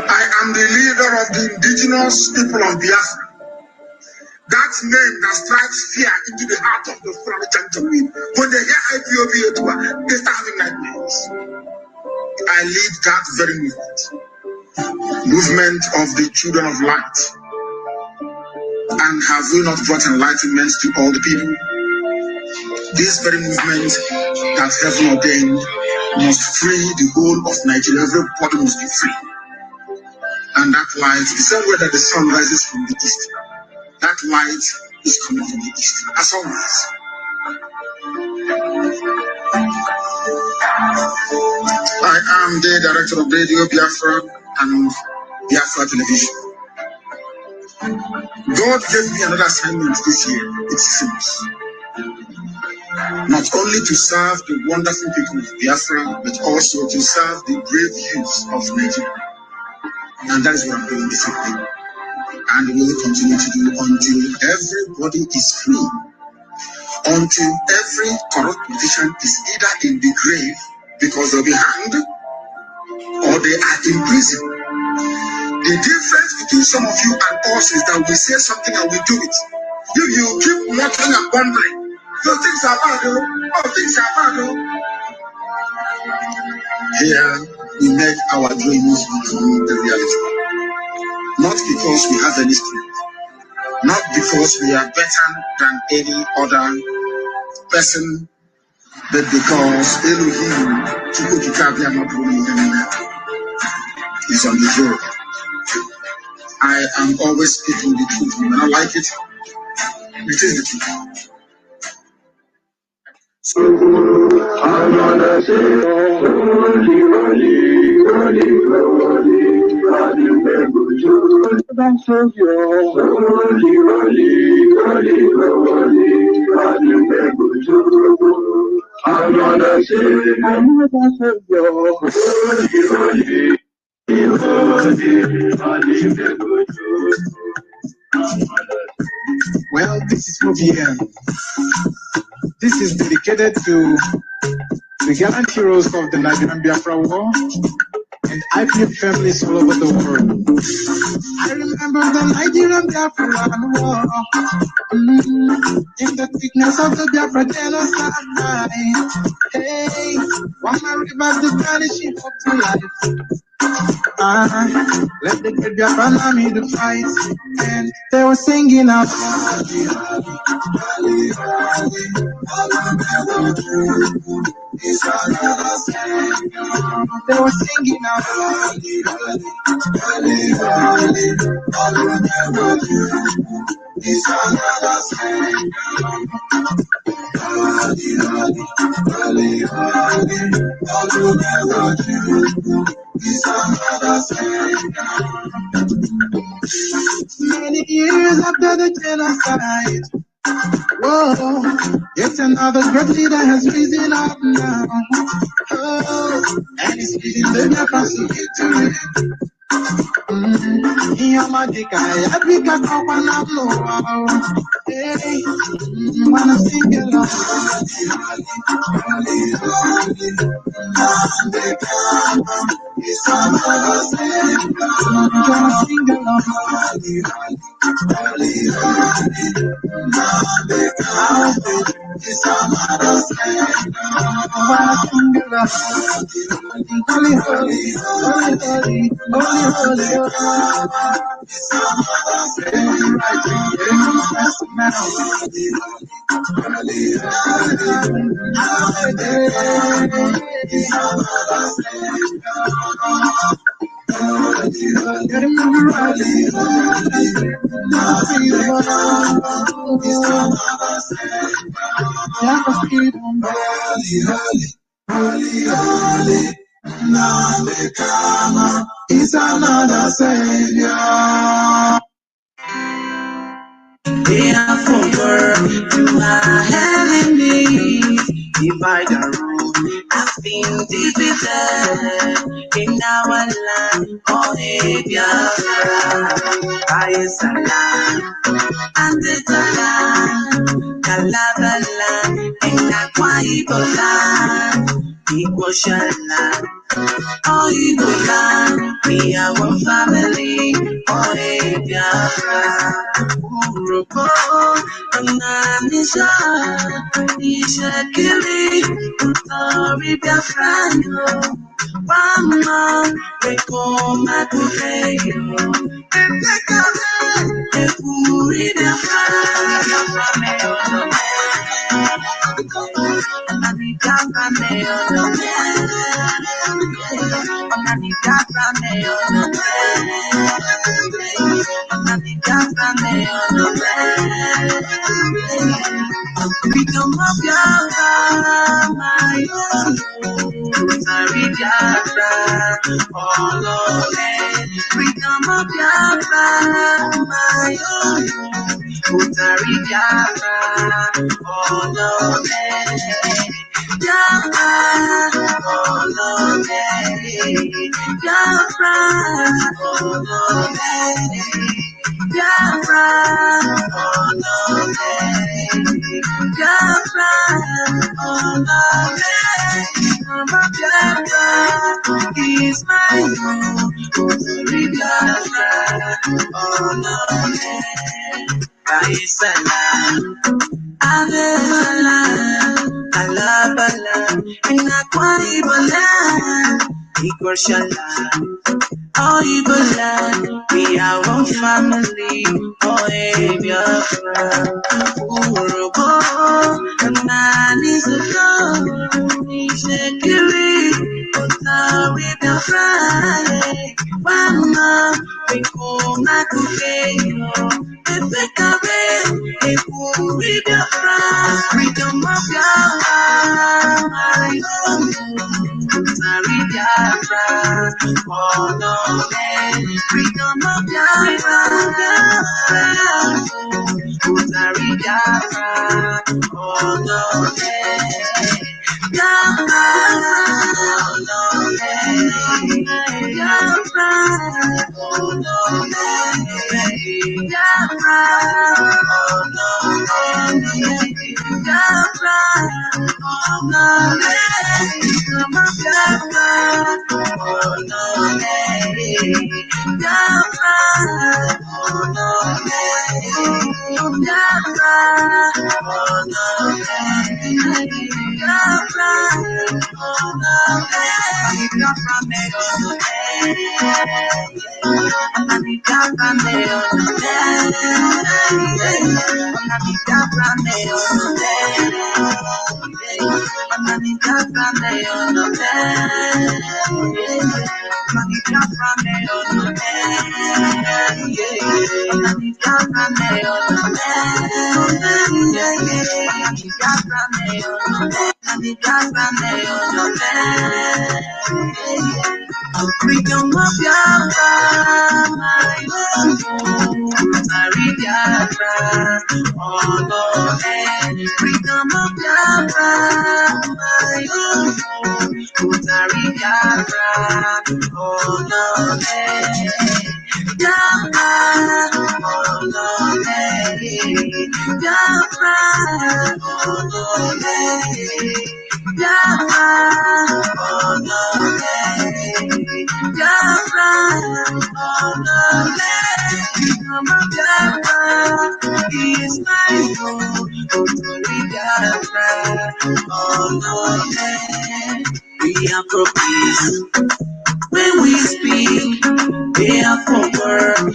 I am the leader of the indigenous people of Biafra. That name that strikes fear into the heart of the Fulani gentlemen. When they hear Ipob, they start having nightmares. I lead that very movement of the children of light. And have we not brought enlightenment to all the people? This very movement that heaven ordained must free the whole of Nigeria. Everybody must be free. And that light, the same way that the sun rises from the east, that light is coming from the east, as always. I am the director of Radio Biafra and Biafra Television. God gave me another assignment this year. It seems. Not only to serve the wonderful people of Biafra, but also to serve the brave youth of Nigeria. And that is what I'm doing this evening. And we will continue to do until everybody is free. Until every corrupt politician is either in the grave because they'll be hanged or they are in prison. The difference between some of you and us is that we say something and we do it. If you keep muttering and wondering, those things are bad, oh, things are bad, Here, we make our dreams become the reality. Not because we have any strength, not because we are better than any other person, but because Elohim is on the throne. I am always speaking the truth. When I like it, it is the truth. Well, this is OBM. This is dedicated to the gallant heroes of the Nigerian Biafra War and Ipob families all over the world. I remember the Nigerian Biafra War in the thickness of the Biafra genocide. Hey, one man revived the vanishing hope to life. Let the great Biafra army to fight, and they were singing out. They were singing out. Many years after the genocide, whoa, yet another great leader has risen up now. Oh, and he's leading the Biafra to victory. Yamadika, Africa, Kapanablo. Hey, wanna sing along. It's another sing along. It's another savior. Therefore, you are heavenly, divide and been defeated in our land. Oh, Biafra, Biafra, and the Kalabala, in Akwa Ibola, Igbo oh, Ibola, we are one family. Oh, Biafra, Urobo, Ananisha, Ishakili, Utori Biafra, Mama, we come back to you. Ekuri Biafra, Biafra, me oh Biafra, me Freedom of Biafra, my own. Sorry, Biafra, all of it. Freedom of Biafra, my own. Sorry, Biafra, all of it. Biafra, all of it. Biafra, all of it. Biafra, oh no, Biafra, oh no, Mama Biafra is my home. Biafra, oh no, Baisala, Abela, Alabala, Inakwa Ibala, Ikoshala. Oh, Ibola, we are one family. Oh, Biafra, Urobo, Nani Zuko, Nishekiri, Otawi Biafra, Mama, we come back to Efekabe, Ekuri Biafra, freedom of Biafra, my own. Sorry, Biafra, oh no, freedom of Biafra, Sorry, Biafra, oh no, Biafra, oh no, Biafra, oh no, Biafra, oh no, Biafra, oh no, Come on, Biafra, oh no, Biafra, oh no, Biafra, oh no, Biafra, oh no, Biafra, me oh no, Biafra, me oh no, Biafra, me oh no. Manita grande on the bed, Manita grande on the bed, Manita grande on the bed, Manita grande on the bed, Manita grande on the bed. Freedom of Biafra, my own. Sorry, Biafra, all of it. Freedom of Biafra, my own. Sorry, Biafra, all of it. Biafra, all of it. Biafra, all of it. Biafra, all of it. Biafra, oh no, Mama Biafra is my home. Oh, Biafra, oh no, we are for peace. When we speak, we are for work.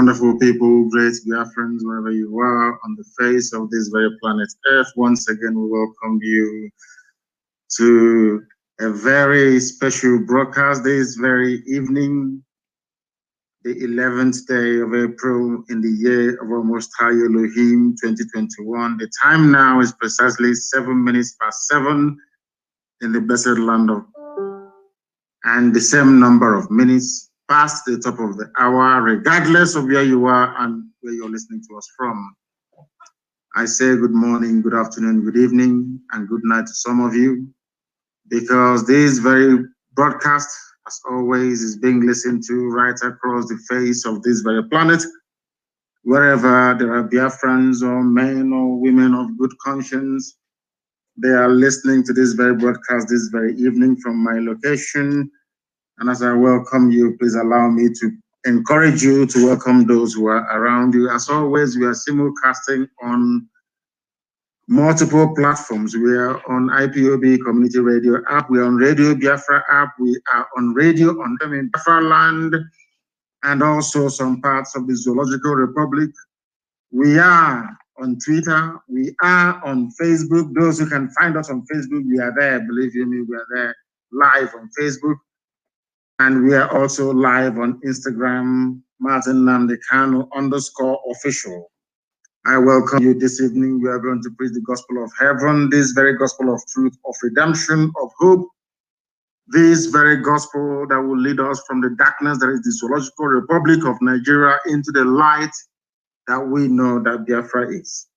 Wonderful people, great Biafrans, wherever you are on the face of this very planet Earth. Once again, we welcome you to a very special broadcast this very evening, the 11th day of April in the year of our Most High Elohim 2021. The time now is precisely 7 minutes past 7 in the blessed land of, and the same number of minutes past the top of the hour, regardless of where you are and where you're listening to us from. I say good morning, good afternoon, good evening, and good night to some of you, because this very broadcast, as always, is being listened to right across the face of this very planet, wherever there are Biafrans or men or women of good conscience. They are listening to this very broadcast this very evening from my location. And as I welcome you, please allow me to encourage you to welcome those who are around you. As always, we are simulcasting on multiple platforms. We are on IPOB Community Radio app. We are on Radio Biafra app. We are on radio on Biafra land and also some parts of the Zoological Republic. We are on Twitter. We are on Facebook. Those who can find us on Facebook, we are there. Believe you me, we are there live on Facebook. And we are also live on Instagram, Mazi Nnamdi Kanu _official. I welcome you this evening. We are going to preach the gospel of heaven, this very gospel of truth, of redemption, of hope, this very gospel that will lead us from the darkness that is the Zoological Republic of Nigeria into the light that we know that Biafra is.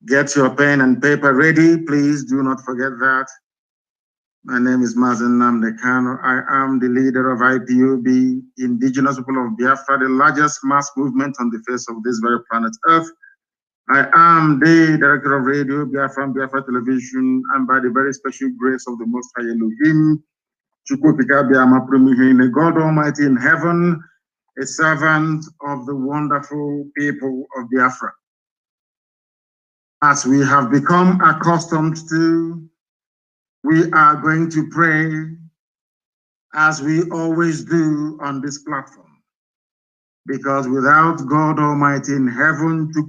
Get your pen and paper ready. Please do not forget that. My name is Mazi Nnamdi Kanu. I am the leader of IPOB, Indigenous People of Biafra, the largest mass movement on the face of this very planet Earth. I am the director of Radio Biafra and Biafra Television, and by the very special grace of the Most High Elohim, the God Almighty in heaven, a servant of the wonderful people of Biafra. As we have become accustomed to, we are going to pray as we always do on this platform. Because without God Almighty in heaven, we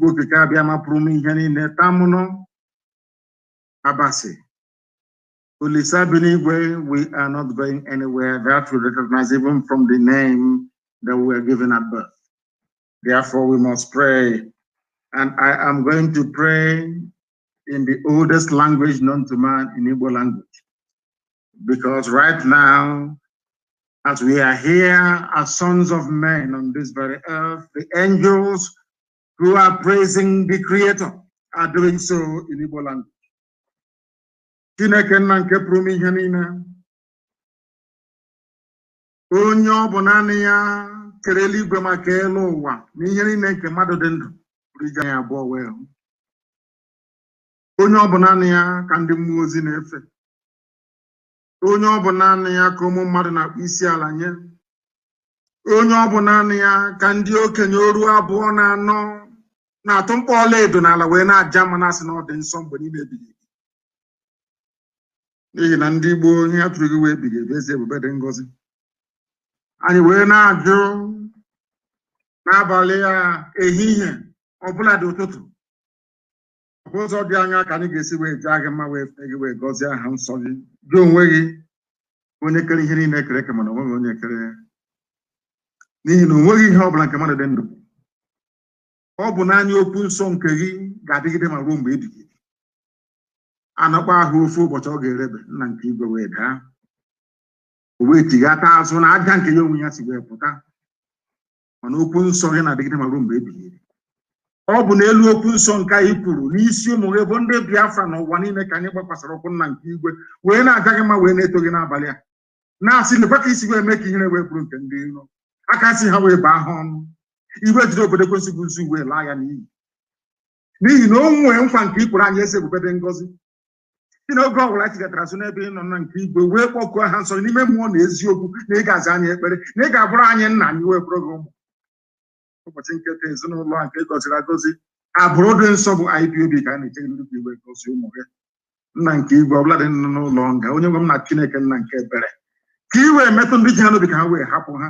are not going anywhere. That we recognize even from the name that we were given at birth. Therefore, we must pray. And I am going to pray in the oldest language known to man, in Igbo language. Because right now, as we are here as sons of men on this very earth, the angels who are praising the Creator are doing so in Igbo language. Chineke nna nke pụrụ ihe niile, onye ọ bụ naanị ya kere eluigwe maka elu ụwa na ihe niile nke mmadụ dị ndụ pụrụ ije ya abụọ wee hụ. Onye ọ bụ naanị ya ka ndị mmụọ ozi na-efe. Onye ọ bụ naanị ya ka ụmụ mmadụ na-akpụ isi ala nye. Onye ọ bụ naanị ya ka ndị okenye oru abụọ na anọ na-atụ mkpọ ọla edo n'ala wee na-aja ma na-asị na ọ dị nsọ mgbe niile ebighị. N'ihi na ndị Igbo ihe atụrụ gị wee ebighị ebi ezi ebube dị ngọzi. Anyị wee na-ajụ n'abalị ya ehihie ọbụla dị ụtụtụ. Ụzọ dị anya ka anyị ga-esi wee jaa gị mma wee fee gị wee gọzie aha nsọ gị. Gị onwe gị onye kere ihe niile kere eke mana onweghị onye kere ya. N'ihi na onweghị ihe ọbụla nke mmadụ dị ndụ. Ọ bụ naanị okwu nsọ nke gị ga-adịgide ma ruo mgbe ebighị ebi. Anakwa ahụ ofu ụbọchị ọ ga-erebe nna nke igwe wee daa. O wee tighata azụ na aja nke ya onwe ya si wee pụta. Mana okwu nsọ gị na-adịgide ma ruo mgbe ebighị ebi. Ọ bụ n'elu okwu nsọ nke anyị kwuru n'isi ụmụ gị bụ ndị Biafra n'ụwa niile ka anyị gbakwasara ụkwụ nna nke igwe wee na-aja gị mma wee na-eto gị n'abalị a. Na-asị lekwa ka isi wee mee ka ihere wee kwuru nke ndị iro. Aka si ha wee baa ha ọnụ. Iwe jiri obodo ekwensị bụ nzu wee laa ya n'iyi. N'ihi na o nwee nkwa nke ikwuru anyị eze ebube dị ngọzi. Si n'oge ọbụla anyị tigatara so n'ebe ị nọ na nke igwe wee kpọkuo ha nsọ n'ime mmụọ na eziokwu na ị ga-aza anyị ekpere na ị ga-abụrụ anyị nna anyị wee bụrụ gị ụmụ. Ụbọchị nketa ezinụlọ a nke gọziri agọzi abụrụ dị nsọ bụ IPOB ka a na-eche ndị igwe gọzie ụmụ gị. Nna nke igwe ọbụla dị n'ụlọ nga onye nwe m na Chineke nna nke ebere ka i wee metụ ndị ji ha n'obi ka ha wee hapụ ha.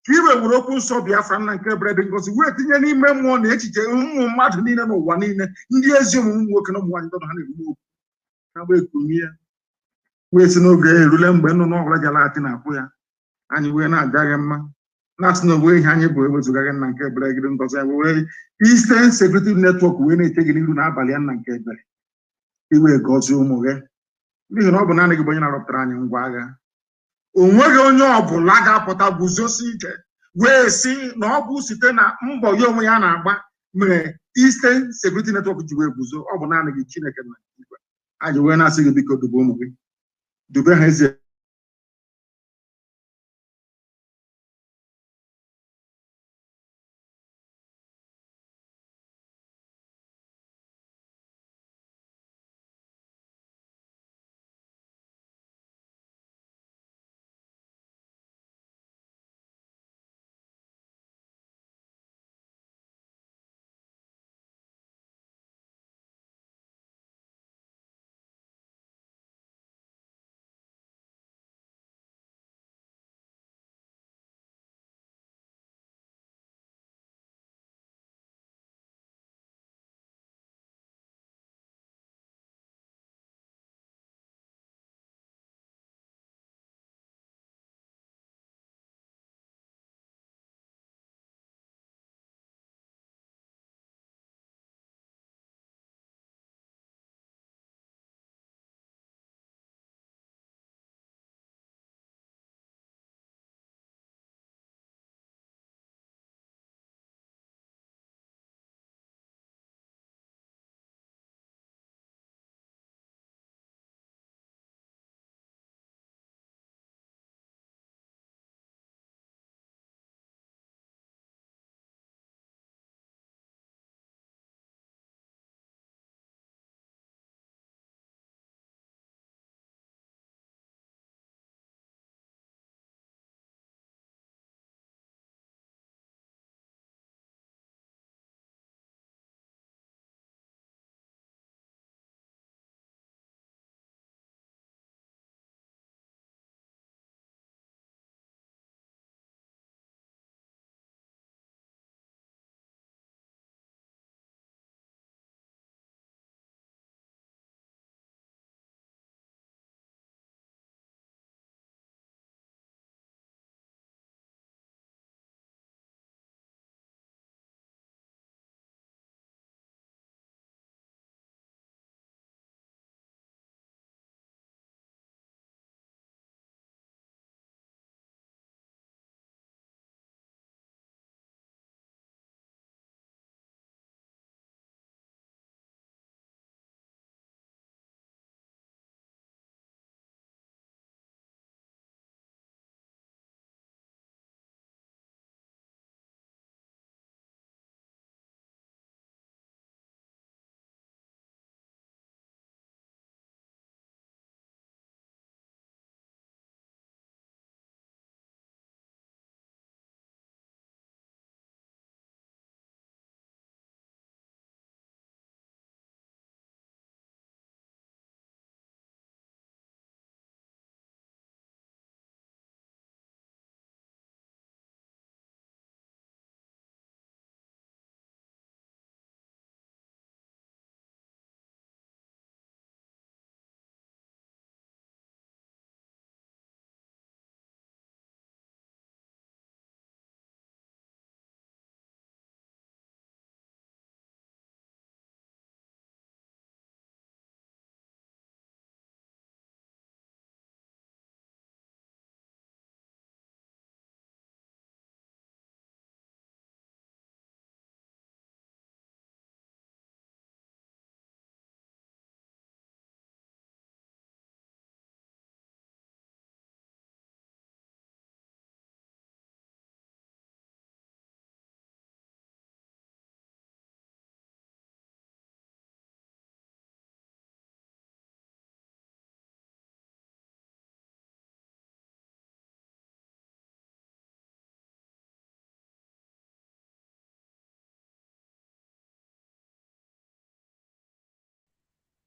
Kiwe Wuroku so Biafra na nke brebe ngozi we tinye n'ime mmụọ na echiche ụmụ mmadụ niile n'ụwa niile ndị ezi ụmụ nwoke na ụmụ nwaanyị ha na-eru ha gba ekumie wee si n'oge erule mgbe nnụnụ ọbụla ji alaghachi na-akwụ ya anyị wee na-agaghị mma na-asị na onwe ihe anyị bụ ewezugaghị na nke ebere gịrị ngozi anyị wee Eastern Security Network wee na-eche gị n'iru n'abalị ya na nke ebere iwe gozie ụmụ gị n'ihi na ọ bụ naanị gị bụ onye na-arọpụtara anyị ngwa agha onweghị onye ọbụla ga-apụta guzosi ike wee si na ọ bụ site na mbọ ya onwe ya na-agba mere Eastern Security Network ji wee guzo ọ bụ naanị gị Chineke na igwe anyị wee na-asị gị biko dube ụmụ gị dube ha ezi.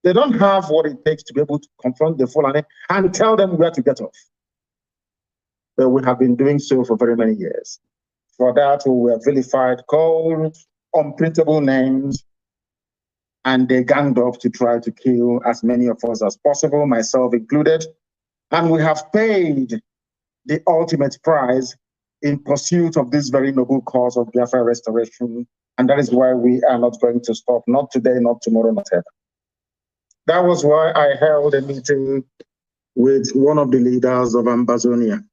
They don't have what it takes to be able to confront the Fulani and tell them where to get off. but we have been doing so for very many years. For that, we were vilified, called unprintable names, and they ganged up to try to kill as many of us as possible, myself included. And we have paid the ultimate price in pursuit of this very noble cause of Biafra restoration. And that is why we are not going to stop, not today, not tomorrow, not ever. That was why I held a meeting with one of the leaders of Ambazonia.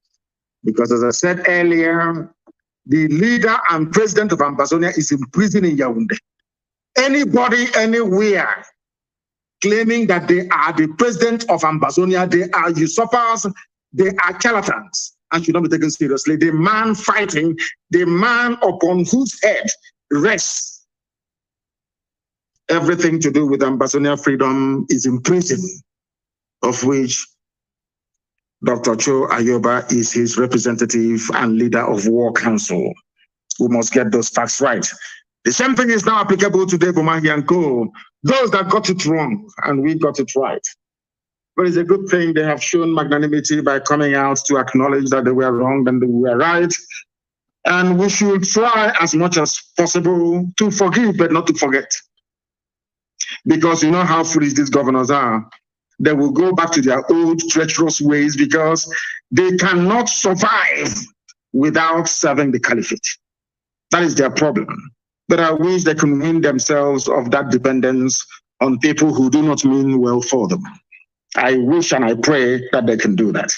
Because as I said earlier, the leader and president of Ambazonia is in prison in Yaoundé. Anybody, anywhere, claiming that they are the president of Ambazonia, they are usurpers, they are charlatans, and should not be taken seriously. The man fighting, the man upon whose head rests everything to do with Ambazonia freedom is in prison, of which Dr. Cho Ayoba is his representative and leader of War Council. We must get those facts right. The same thing is now applicable to Debo Mahi and Co. Those that got it wrong, and we got it right. But it's a good thing they have shown magnanimity by coming out to acknowledge that they were wrong and they were right. And we should try as much as possible to forgive, but not to forget. Because you know how foolish these governors are. They will go back to their old treacherous ways because they cannot survive without serving the caliphate. That is their problem. But I wish they can win themselves of that dependence on people who do not mean well for them. I wish and I pray that they can do that.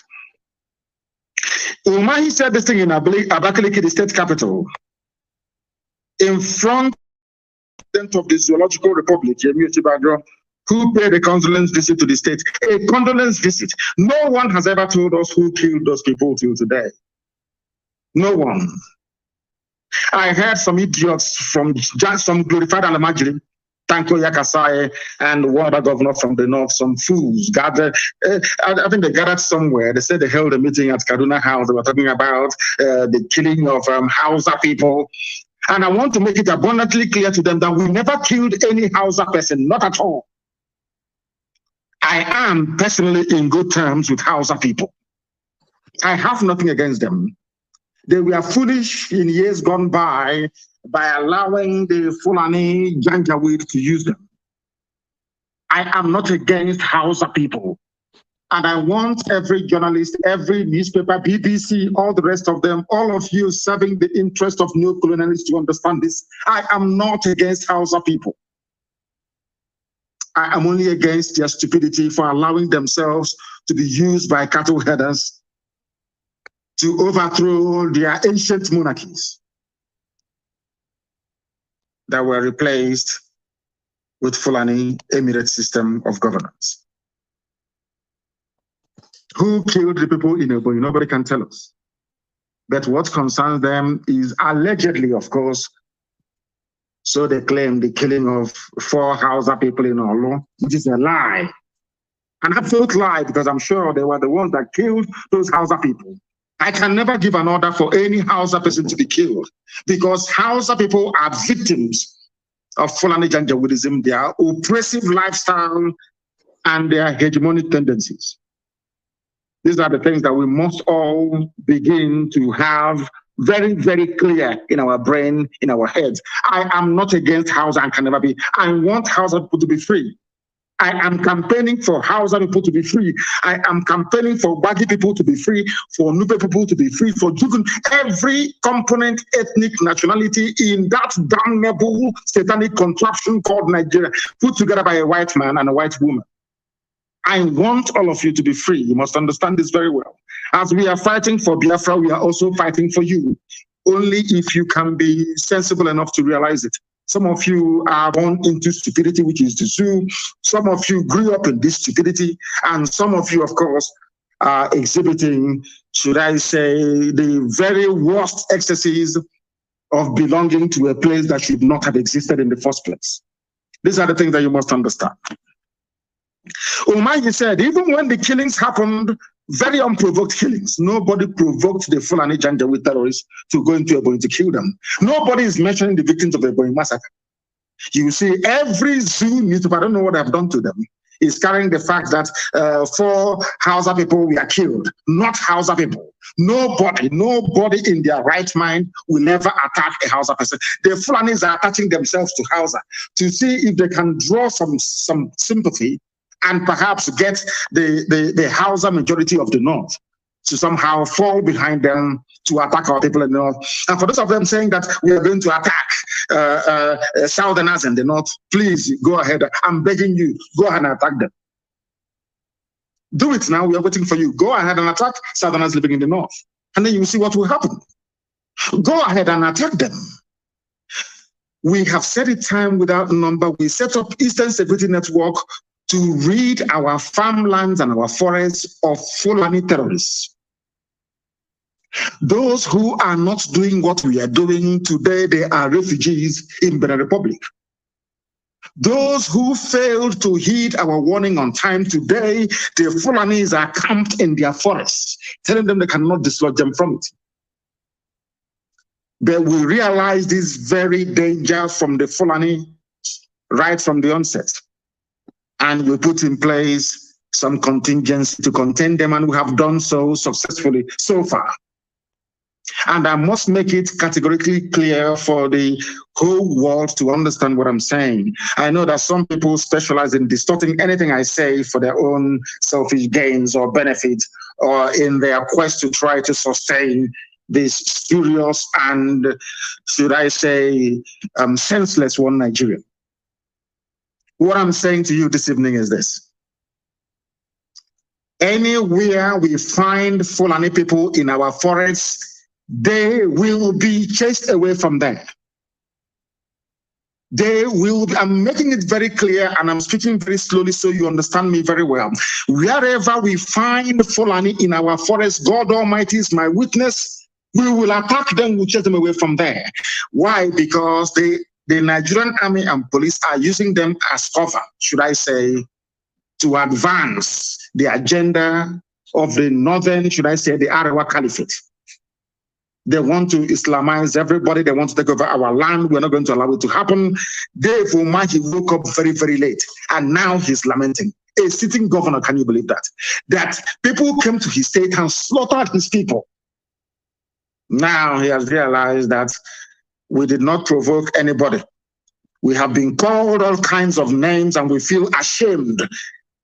Umahi said this thing in Abakaliki, the state capital, in front of the Zoological Republic, who paid a condolence visit to the state. A condolence visit. No one has ever told us who killed those people till today. No one. I heard some idiots from some glorified Alamajiri, Tanko Yakasai, and one other governor from the north, some fools gathered. I think they gathered somewhere. They said they held a meeting at Kaduna House. They were talking about the killing of Hausa people. And I want to make it abundantly clear to them that we never killed any Hausa person, not at all. I am personally in good terms with Hausa people. I have nothing against them. They were foolish in years gone by allowing the Fulani Janjaweed to use them. I am not against Hausa people. And I want every journalist, every newspaper, BBC, all the rest of them, all of you serving the interest of neo-colonialists to understand this. I am not against Hausa people. I am only against their stupidity for allowing themselves to be used by cattle herders to overthrow their ancient monarchies that were replaced with Fulani Emirate system of governance. Who killed the people in Ebonyi? Nobody can tell us. But what concerns them is allegedly, of course, so they claim the killing of 4 Hausa people in Olo, which is a lie. An absolute lie, because I'm sure they were the ones that killed those Hausa people. I can never give an order for any Hausa person to be killed because Hausa people are victims of Fulani Janjaweedism, their oppressive lifestyle and their hegemonic tendencies. These are the things that we must all begin to have very, very clear in our brain, in our heads. I am not against Hausa and can never be. I want Hausa people to be free. I am campaigning for Hausa people to be free. I am campaigning for Bagi people to be free, for Nupe people to be free, for Jugun, every component, ethnic nationality in that damnable satanic contraption called Nigeria, put together by a white man and a white woman. I want all of you to be free. You must understand this very well. As we are fighting for Biafra, we are also fighting for you. Only if you can be sensible enough to realize it. Some of you are born into stupidity, which is the zoo. Some of you grew up in this stupidity. And some of you, of course, are exhibiting, should I say, the very worst excesses of belonging to a place that should not have existed in the first place. These are the things that you must understand. Umayi said, even when the killings happened, very unprovoked killings, nobody provoked the Fulani Janjaweed terrorists to go into Ebonyi to kill them. Nobody is mentioning the victims of the Ebonyi massacre. You see, every zoo newspaper, I don't know what I've done to them. is carrying the fact that 4 Hausa people were killed, not Hausa people. Nobody in their right mind will ever attack a Hausa person. The Fulanis are attaching themselves to Hausa to see if they can draw some sympathy and perhaps get the Hausa majority of the North to somehow fall behind them to attack our people in the North. And for those of them saying that we are going to attack Southerners in the North, please go ahead. I'm begging you, go ahead and attack them. Do it now. We are waiting for you. Go ahead and attack Southerners living in the North. And then you will see what will happen. Go ahead and attack them. We have said it time without number. We set up Eastern Security Network to rid our farmlands and our forests of Fulani terrorists. Those who are not doing what we are doing today, they are refugees in Benin Republic. Those who failed to heed our warning on time today, the Fulanis are camped in their forests, telling them they cannot dislodge them from it. But we realize this very danger from the Fulani right from the onset. And we put in place some contingency to contain them, and we have done so successfully so far. And I must make it categorically clear for the whole world to understand what I'm saying. I know that some people specialize in distorting anything I say for their own selfish gains or benefit, or in their quest to try to sustain this spurious and, should I say, senseless one Nigeria. What I'm saying to you this evening is this. Anywhere we find Fulani people in our forests, they will be chased away from there. They will be, I'm making it very clear, and I'm speaking very slowly so you understand me very well. Wherever we find Fulani in our forest, God Almighty is my witness, we will attack them, we'll chase them away from there. Why? Because the Nigerian army and police are using them as cover, should I say, to advance the agenda of the northern, should I say, the Arewa Caliphate. They want to Islamize everybody. They want to take over our land. We're not going to allow it to happen. Dave Umahi woke up very, very late, and now he's lamenting. A sitting governor, can you believe that? That people came to his state and slaughtered his people. Now he has realized that we did not provoke anybody. We have been called all kinds of names, and we feel ashamed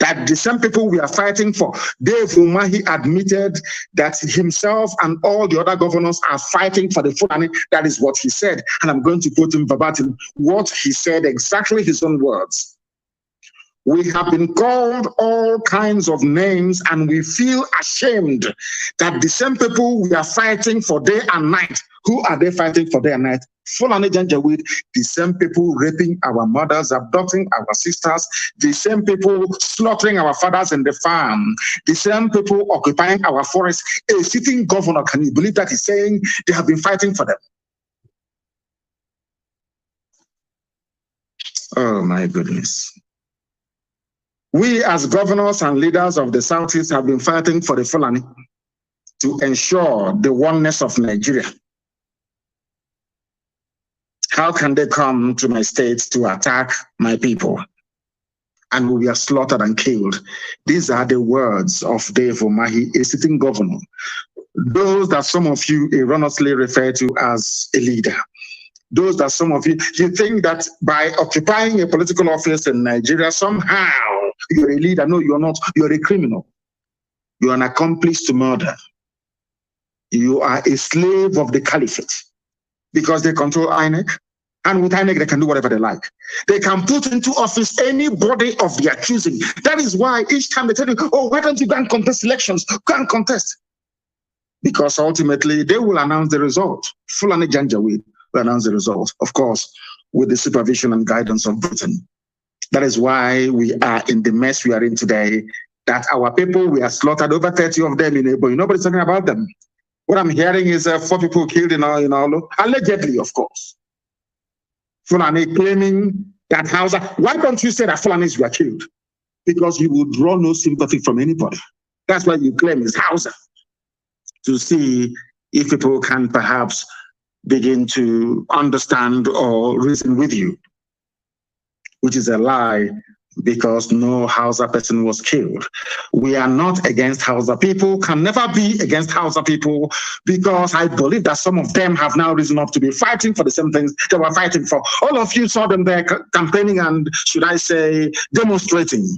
that the same people we are fighting for. Dave Umahi admitted that himself and all the other governors are fighting for the Fulani. That is what he said. And I'm going to quote him verbatim, what he said, exactly his own words. We have been called all kinds of names, and we feel ashamed that the same people we are fighting for day and night, who are they fighting for day and night? Fulani Janjaweed, the same people raping our mothers, abducting our sisters, the same people slaughtering our fathers in the farm, the same people occupying our forests. A sitting governor, can you believe that he's saying they have been fighting for them? Oh my goodness. We as governors and leaders of the Southeast have been fighting for the Fulani to ensure the oneness of Nigeria. How can they come to my state to attack my people? And we are slaughtered and killed. These are the words of Dave Umahi, a sitting governor. Those that some of you erroneously refer to as a leader. Those that some of you think that by occupying a political office in Nigeria, somehow you're a leader. No, you're not. You're a criminal. You're an accomplice to murder. You are a slave of the caliphate because they control INEC. And with INEC, they can do whatever they like. They can put into office anybody of their choosing. That is why each time they tell you, oh, why don't you go and contest elections? Go and contest. Because ultimately, they will announce the result. Fulani Janjaweed will announce the result, of course, with the supervision and guidance of Britain. That is why we are in the mess we are in today, that our people, we are slaughtered, over 30 of them in Ipob. Nobody's talking about them. What I'm hearing is 4 people killed in Olo, allegedly, of course. Fulani claiming that Hausa. Why don't you say that Fulanis were killed? Because you will draw no sympathy from anybody. That's why you claim it's Hausa. To see if people can perhaps begin to understand or reason with you, which is a lie because no Hausa person was killed. We are not against Hausa people, can never be against Hausa people, because I believe that some of them have now risen up to be fighting for the same things they were fighting for. All of you saw them there campaigning and, should I say, demonstrating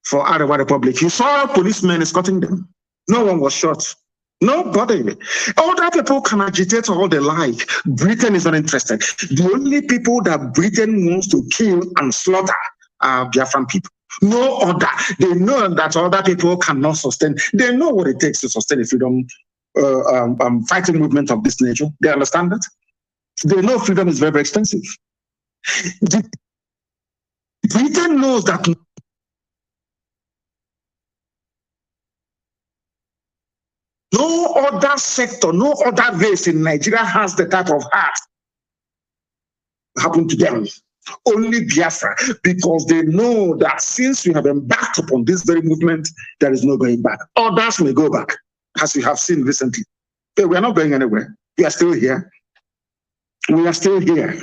for Arewa Republic. You saw policemen escorting them. No one was shot. Nobody. Other people can agitate all they like. Britain is not interested. The only people that Britain wants to kill and slaughter are Biafran people. No other. They know that other people cannot sustain. They know what it takes to sustain a freedom fighting movement of this nature. They understand that. They know freedom is very, very expensive. Britain knows that. No other sector, no other race in Nigeria has the type of heart happen to them. Only Biafra, because they know that since we have embarked upon this very movement, there is no going back. Others may go back, as we have seen recently. But we are not going anywhere. We are still here. We are still here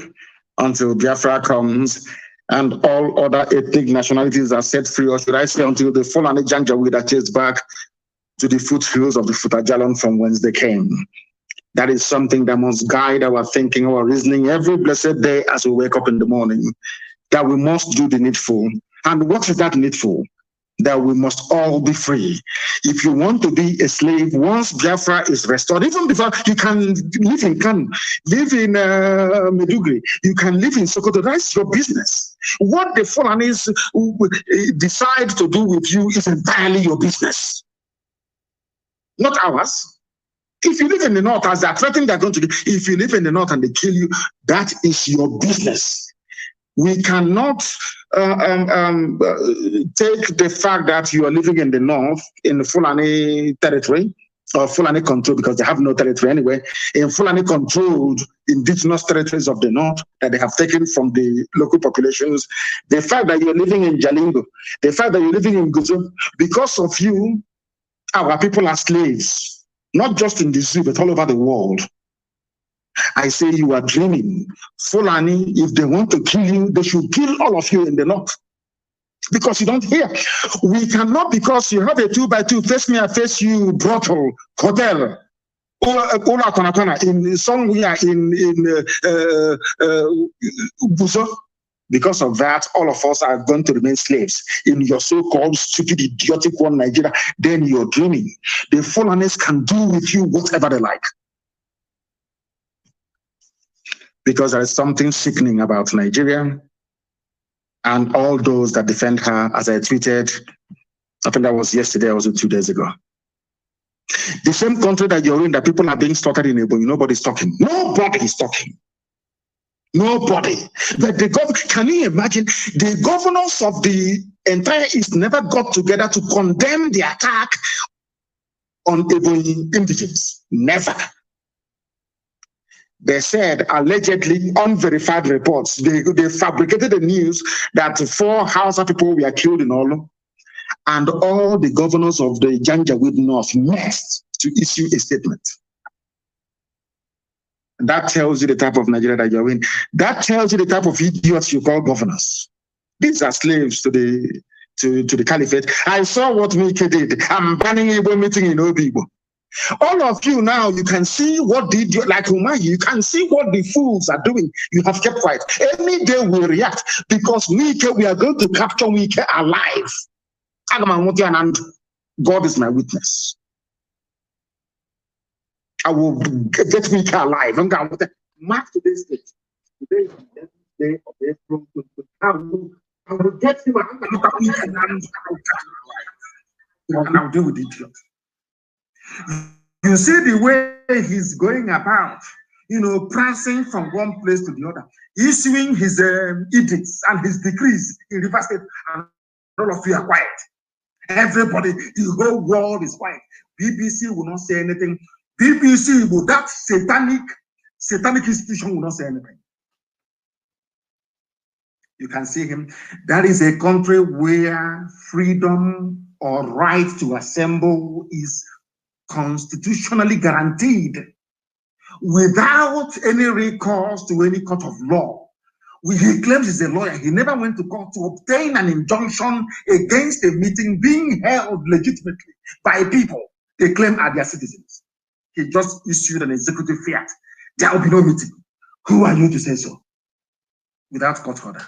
until Biafra comes and all other ethnic nationalities are set free, or should I say until the Fulani Janjaweed are chased back to the foothills of the Futajalon from whence they came. That is something that must guide our thinking, our reasoning every blessed day as we wake up in the morning, that we must do the needful. And what is that needful? That we must all be free. If you want to be a slave, once Biafra is restored, even before, you can live in Kanu, live in Medugri, you can live in Sokoto. That's your business. What the Fulanis decide to do with you is entirely your business, not ours. If you live in the north, as they're threatening they're going to, if you live in the north and they kill you, that is your business. We cannot take the fact that you are living in the north, in Fulani territory, or Fulani control, because they have no territory anyway, in Fulani controlled indigenous territories of the north that they have taken from the local populations. The fact that you're living in Jalingo, the fact that you're living in Guzo, because of you, our people are slaves, not just in the zoo, but all over the world. I say you are dreaming. Fulani, if they want to kill you, they should kill all of you in the north. Because you don't hear. We cannot, because you have a 2x2, face me, I face you, brothel, hotel, in somewhere in Buzo. Because of that, all of us are going to remain slaves in your so-called stupid, idiotic one Nigeria. Then you're dreaming. The Fulanis can do with you whatever they like. Because there is something sickening about Nigeria and all those that defend her, as I tweeted, I think that was yesterday, or was it 2 days ago. The same country that you're in, that people are being slaughtered in Ipob, nobody's talking. Nobody is talking. Nobody. But can you imagine? The governors of the entire East never got together to condemn the attack on Ipob indigents. Never. They said, allegedly, unverified reports, they fabricated the news that 4 Hausa people were killed in Olu, and all the governors of the Janjaweed North met to issue a statement. That tells you the type of Nigeria that you're in. That tells you the type of idiots you call governors. These are slaves to the caliphate. I saw what Mike did. I'm banning Igbo meeting in Obibo. All of you now, you can see what like Umahi, you can see what the fools are doing. You have kept quiet. Any day we react, because we are going to capture Mike alive. God is my witness. I will get Mike alive. Mark today's date. Today is the 11th day of April. I will get him and I'll deal with it. You see the way he's going about, prancing from one place to the other, issuing his edicts and his decrees in River State, and all of you are quiet. Everybody, the whole world is quiet. BBC will not say anything. BBC, that satanic institution will not say anything. You can see him. That is a country where freedom or right to assemble is constitutionally guaranteed. without any recourse to any court of law. He claims he's a lawyer. He never went to court to obtain an injunction against a meeting being held legitimately by people they claim are their citizens. He just issued an executive fiat. There will be no meeting. Who are you to say so? Without court order.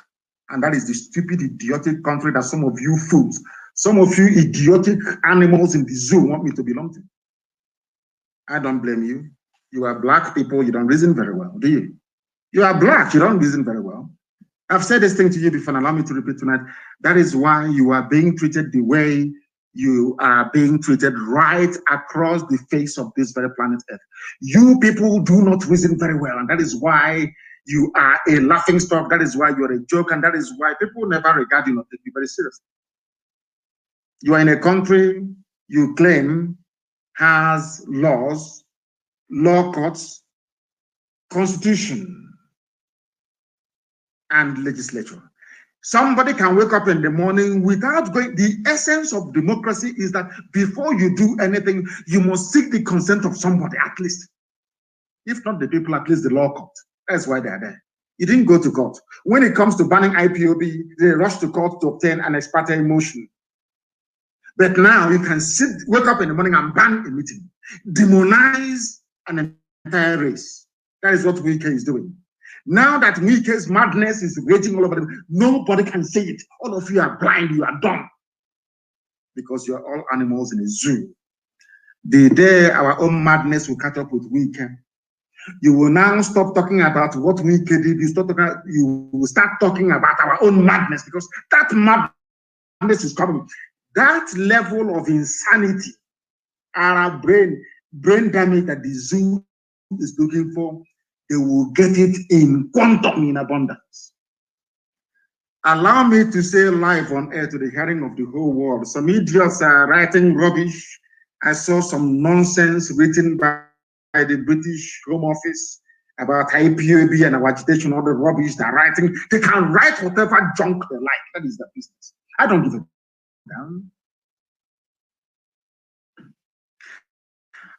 And that is the stupid, idiotic country that some of you fools, some of you idiotic animals in the zoo want me to belong to. I don't blame you. You are black people, you don't reason very well, do you? You are black, you don't reason very well. I've said this thing to you before, and allow me to repeat tonight. That is why you are being treated the way you are being treated right across the face of this very planet Earth. You people do not reason very well, and that is why you are a laughing stock. That is why you're a joke, and that is why people never regard you or take you very seriously. You are in a country you claim has laws, law courts, constitution, and legislature. Somebody can wake up in the morning without going. The essence of democracy is that before you do anything, you must seek the consent of somebody, at least. If not the people, at least the law court. That's why they are there. You didn't go to court. When it comes to banning IPOB, they rush to court to obtain an ex parte motion. But now you can wake up in the morning and ban a meeting, demonize an entire race. That is what Wike is doing. Now that Wike's madness is raging all over them, nobody can say it. All of you are blind, you are dumb. Because you are all animals in a zoo. The day our own madness will catch up with Wike, you will now stop talking about what Wike did. You will start talking about our own madness, because that madness is coming. That level of insanity, our brain damage that the zoo is looking for, they will get it in quantum, in abundance. Allow me to say live on air to the hearing of the whole world. Some idiots are writing rubbish. I saw some nonsense written by the British Home Office about IPOB and our agitation, all the rubbish they're writing. They can write whatever junk they like. That is their business. I don't give a damn.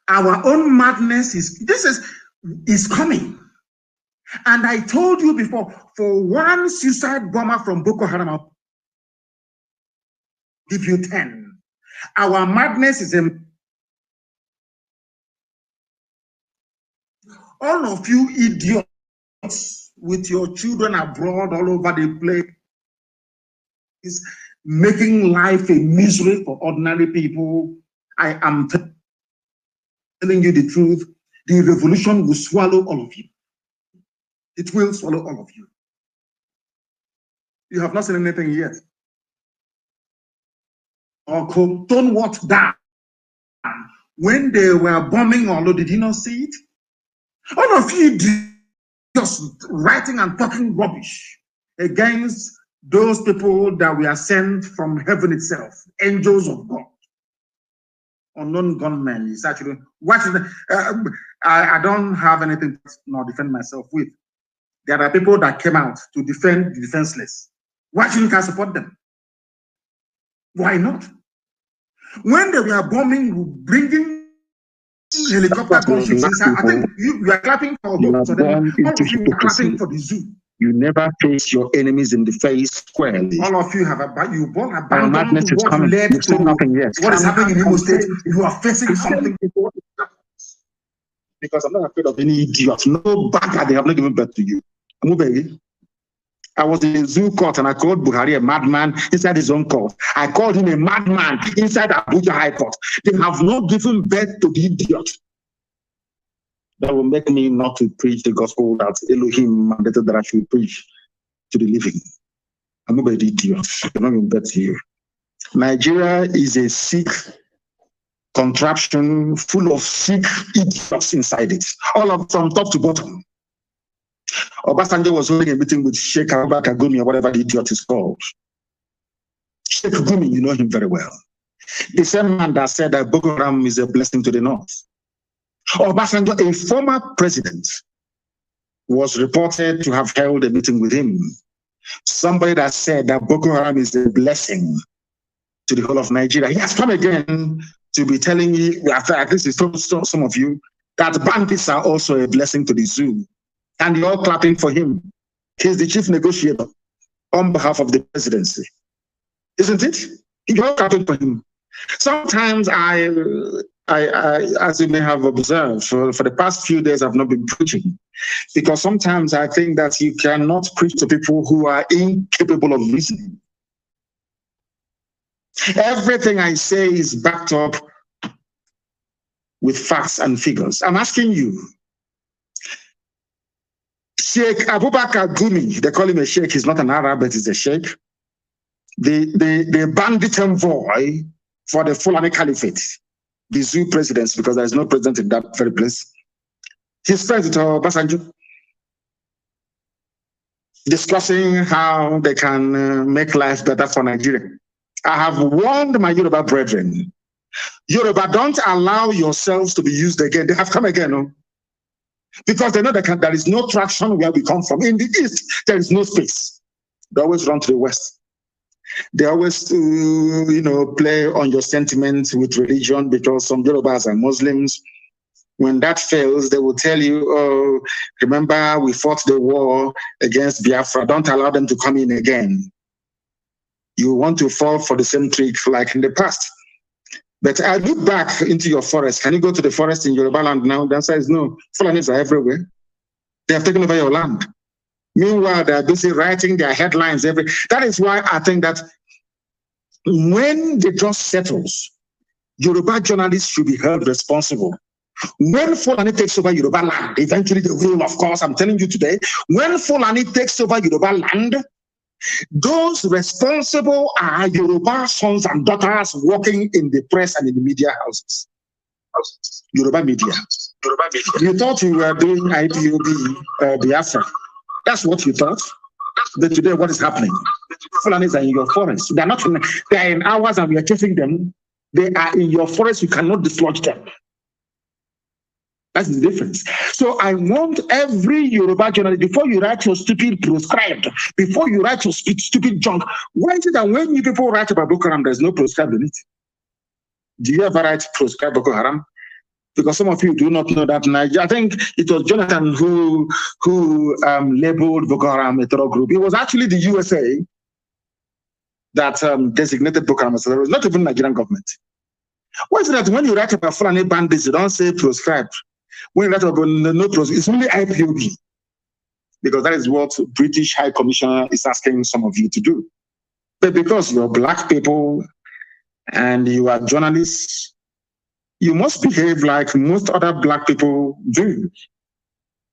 Our own madness is coming. And I told you before, for one suicide bomber from Boko Haram, I'll give you 10. Our madness is in all of you idiots with your children abroad all over the place, is making life a misery for ordinary people. I am telling you the truth. The revolution will swallow all of you. It will swallow all of you. You have not seen anything yet. Or don't what down. When they were bombing Olo, did you not see it? All of you just writing and talking rubbish against those people that we are sent from heaven itself, angels of God. Unknown gunmen is actually watching. I don't have anything to not defend myself with. There are people that came out to defend the defenseless. Why shouldn't I support them? Why not? When they were bombing, bringing helicopter gunships inside, I think you are clapping for those. You are clapping for the zoo. You never face your enemies in the face squarely. All of you have abandoned madness is coming. You've seen nothing yet. What is happening in Imo State? You are facing something. Because I'm not afraid of any idiot. No bagger, they have not given birth to you. I was in a zoo court and I called Buhari a madman inside his own court. I called him a madman inside Abuja High Court. They have not given birth to the idiot. That will make me not to preach the gospel that Elohim mandated that I should preach to the living. I'm not an idiot. I'm not giving birth to you. Nigeria is a sick contraption full of sick idiots inside it. All of from top to bottom. Obasanjo was holding a meeting with Sheikh Abubakar Gumi or whatever the idiot is called. Sheikh Gumi, you know him very well. The same man that said that Boko Haram is a blessing to the north. Obasanjo, a former president, was reported to have held a meeting with him. Somebody that said that Boko Haram is a blessing to the whole of Nigeria. He has come again to be telling you, at least he told some of you, that bandits are also a blessing to the zoo. And you're all clapping for him. He's the chief negotiator on behalf of the presidency. Isn't it? You're all clapping for him. Sometimes I as you may have observed, for the past few days, I've not been preaching. Because sometimes I think that you cannot preach to people who are incapable of listening. Everything I say is backed up with facts and figures. I'm asking you, Sheikh Abubakar Gumi, they call him a sheikh, he's not an Arab, but he's a sheikh. The bandit envoy for the Fulani Caliphate, the zoo presidents, because there's no president in that very place. He's friends with Obasanjo, discussing how they can make life better for Nigeria. I have warned my Yoruba brethren, Yoruba, don't allow yourselves to be used again. They have come again, no? Because they know that there is no traction where we come from. In the East, there is no space. They always run to the West. They always, play on your sentiments with religion, because some Yorubas are Muslims. When that fails, they will tell you, oh, remember we fought the war against Biafra. Don't allow them to come in again. You want to fall for the same trick like in the past. But I look back into your forest. Can you go to the forest in Yoruba land now? The answer is no. Fulanis are everywhere. They have taken over your land. Meanwhile, they're busy writing their headlines. That is why I think that when the dust settles, Yoruba journalists should be held responsible. When Fulani takes over Yoruba land, eventually they will, of course, I'm telling you today, when Fulani takes over Yoruba land, those responsible are Yoruba sons and daughters working in the press and in the media houses. Yoruba media. You thought you were doing IPOB Biafra. That's what you thought. But today, what is happening? Fulanis are in your forest. They are in ours and we are chasing them. They are in your forest. You cannot dislodge them. That's the difference. So I want every Yoruba journalist, before you write your stupid proscribed, before you write your stupid junk, why is it that when you people write about Boko Haram, there's no proscribed in it? Do you ever write proscribed Boko Haram? Because some of you do not know that Nigeria, I think it was Jonathan who labeled Boko Haram a terror group. It was actually the USA that designated Boko Haram as a terror group, not even the Nigerian government. Why is it that when you write about Fulani bandits, you don't say proscribed? When you write about no proscribed, it's only IPOB. Because that is what British High Commissioner is asking some of you to do. But because you're black people and you are journalists, you must behave like most other black people do,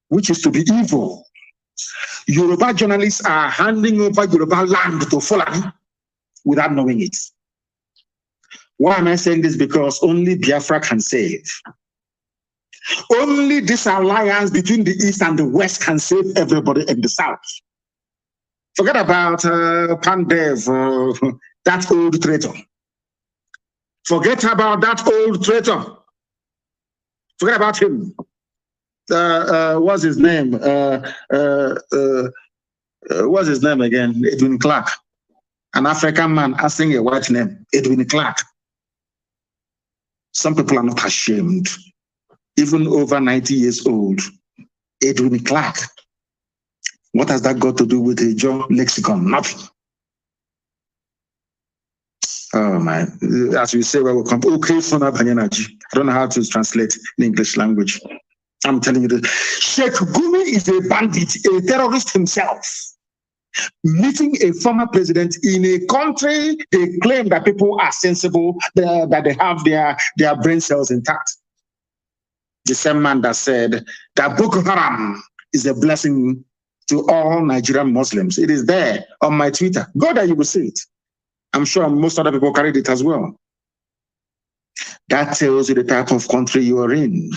which is to be evil. Yoruba journalists are handing over Yoruba land to Fulani without knowing it. Why am I saying this? Because only Biafra can save. Only this alliance between the East and the West can save everybody in the South. Forget about Pandev, that old traitor. Forget about that old traitor. Forget about him. What's his name? What's his name again? Edwin Clark. An African man asking a white name. Edwin Clark. Some people are not ashamed. Even over 90 years old. Edwin Clark. What has that got to do with a Joe lexicon? Nothing. Oh my, as we say, well, okay, I don't know how to translate in English language. I'm telling you this. Sheikh Gumi is a bandit, a terrorist himself, meeting a former president in a country they claim that people are sensible, that they have their brain cells intact. The same man that said that Boko Haram is a blessing to all Nigerian Muslims. It is there on my Twitter. Go there, you will see it. I'm sure most other people carried it as well. That tells you the type of country you are in.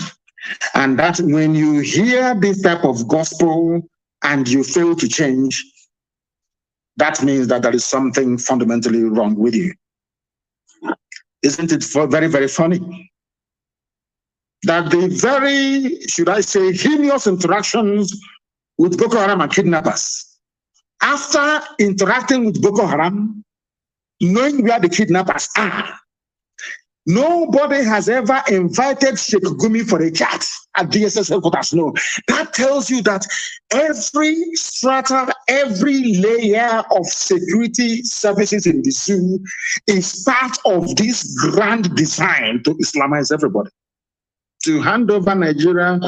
And that when you hear this type of gospel and you fail to change, that means that there is something fundamentally wrong with you. Isn't it very, very funny? That the very, should I say, heinous interactions with Boko Haram and kidnappers, after interacting with Boko Haram, knowing where the kidnappers are, Nobody has ever invited Sheikh Gumi for a chat at DSS headquarters. No, that tells you that every strata, every layer of security services in the zoo is part of this grand design to Islamize everybody, to hand over Nigeria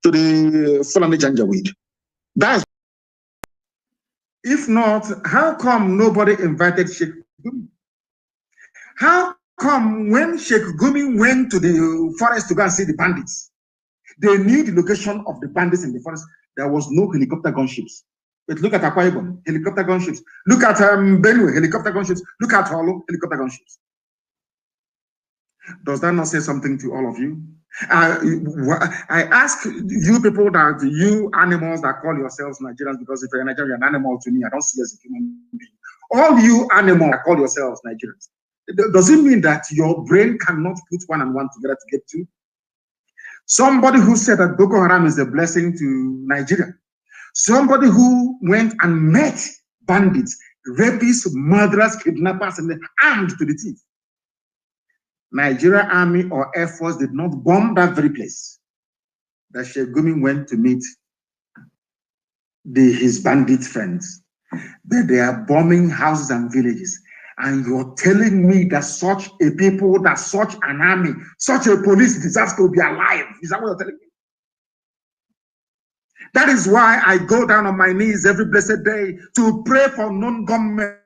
to the Fulani Janjaweed. That's if not, how come nobody invited Sheikh Gumi? How come when Sheikh Gumi went to the forest to go and see the bandits, they knew the location of the bandits in the forest? There was no helicopter gunships. But look at Akwa Ibom, helicopter gunships. Look at Benue, helicopter gunships. Look at Holo, helicopter gunships. Does that not say something to all of you? I ask you people, that you animals that call yourselves Nigerians, because if you're a Nigerian, you're an animal to me. I don't see you as a human being. All you animals that call yourselves Nigerians, does it mean that your brain cannot put one and one together to get two? Somebody who said that Boko Haram is a blessing to Nigeria. Somebody who went and met bandits, rapists, murderers, kidnappers, and armed to the teeth. Nigeria Army or Air Force did not bomb that very place that Sheikh Gumi went to meet his bandit friends. But they are bombing houses and villages. And you're telling me that such a people, that such an army, such a police deserves to be alive. Is that what you're telling me? That is why I go down on my knees every blessed day to pray for non-government.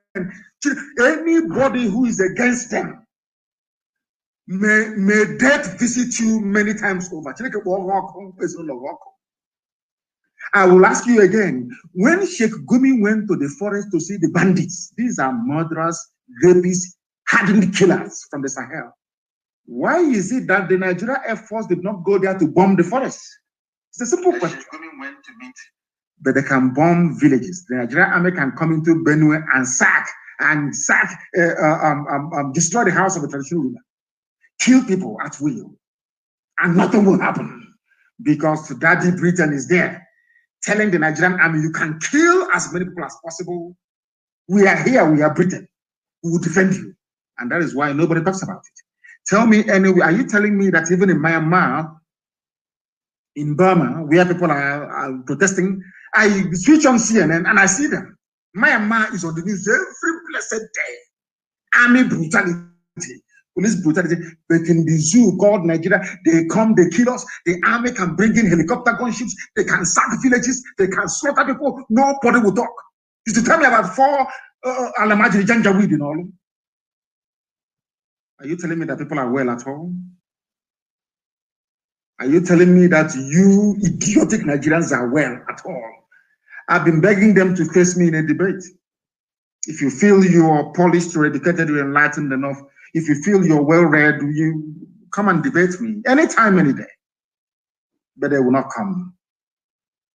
Anybody who is against them, may death visit you many times over. I will ask you again, when Sheikh Gumi went to the forest to see the bandits, these are murderers, rapists, hardened killers from the Sahel. Why is it that the Nigeria Air Force did not go there to bomb the forest? It's a simple question. Sheikh Gumi went to meet, but they can bomb villages. The Nigerian army can come into Benue and destroy the house of a traditional ruler, kill people at will, and nothing will happen because Daddy Britain is there telling the Nigerian army, you can kill as many people as possible. We are here, we are Britain. We will defend you. And that is why nobody talks about it. Tell me anyway, are you telling me that even in Myanmar, in Burma, where people are protesting, I switch on CNN and I see them. Myanmar is on the news every blessed day. Army brutality, police brutality. But in the zoo called Nigeria, they come, they kill us. The army can bring in helicopter gunships. They can sack villages. They can slaughter people. Nobody will talk. You should tell me about 4 Alamajiri Janjaweed in all. Are you telling me that people are well at all? Are you telling me that you idiotic Nigerians are well at all? I've been begging them to face me in a debate. If you feel you are polished or educated, you're enlightened enough, if you feel you're well-read, you come and debate me anytime, any day. But they will not come.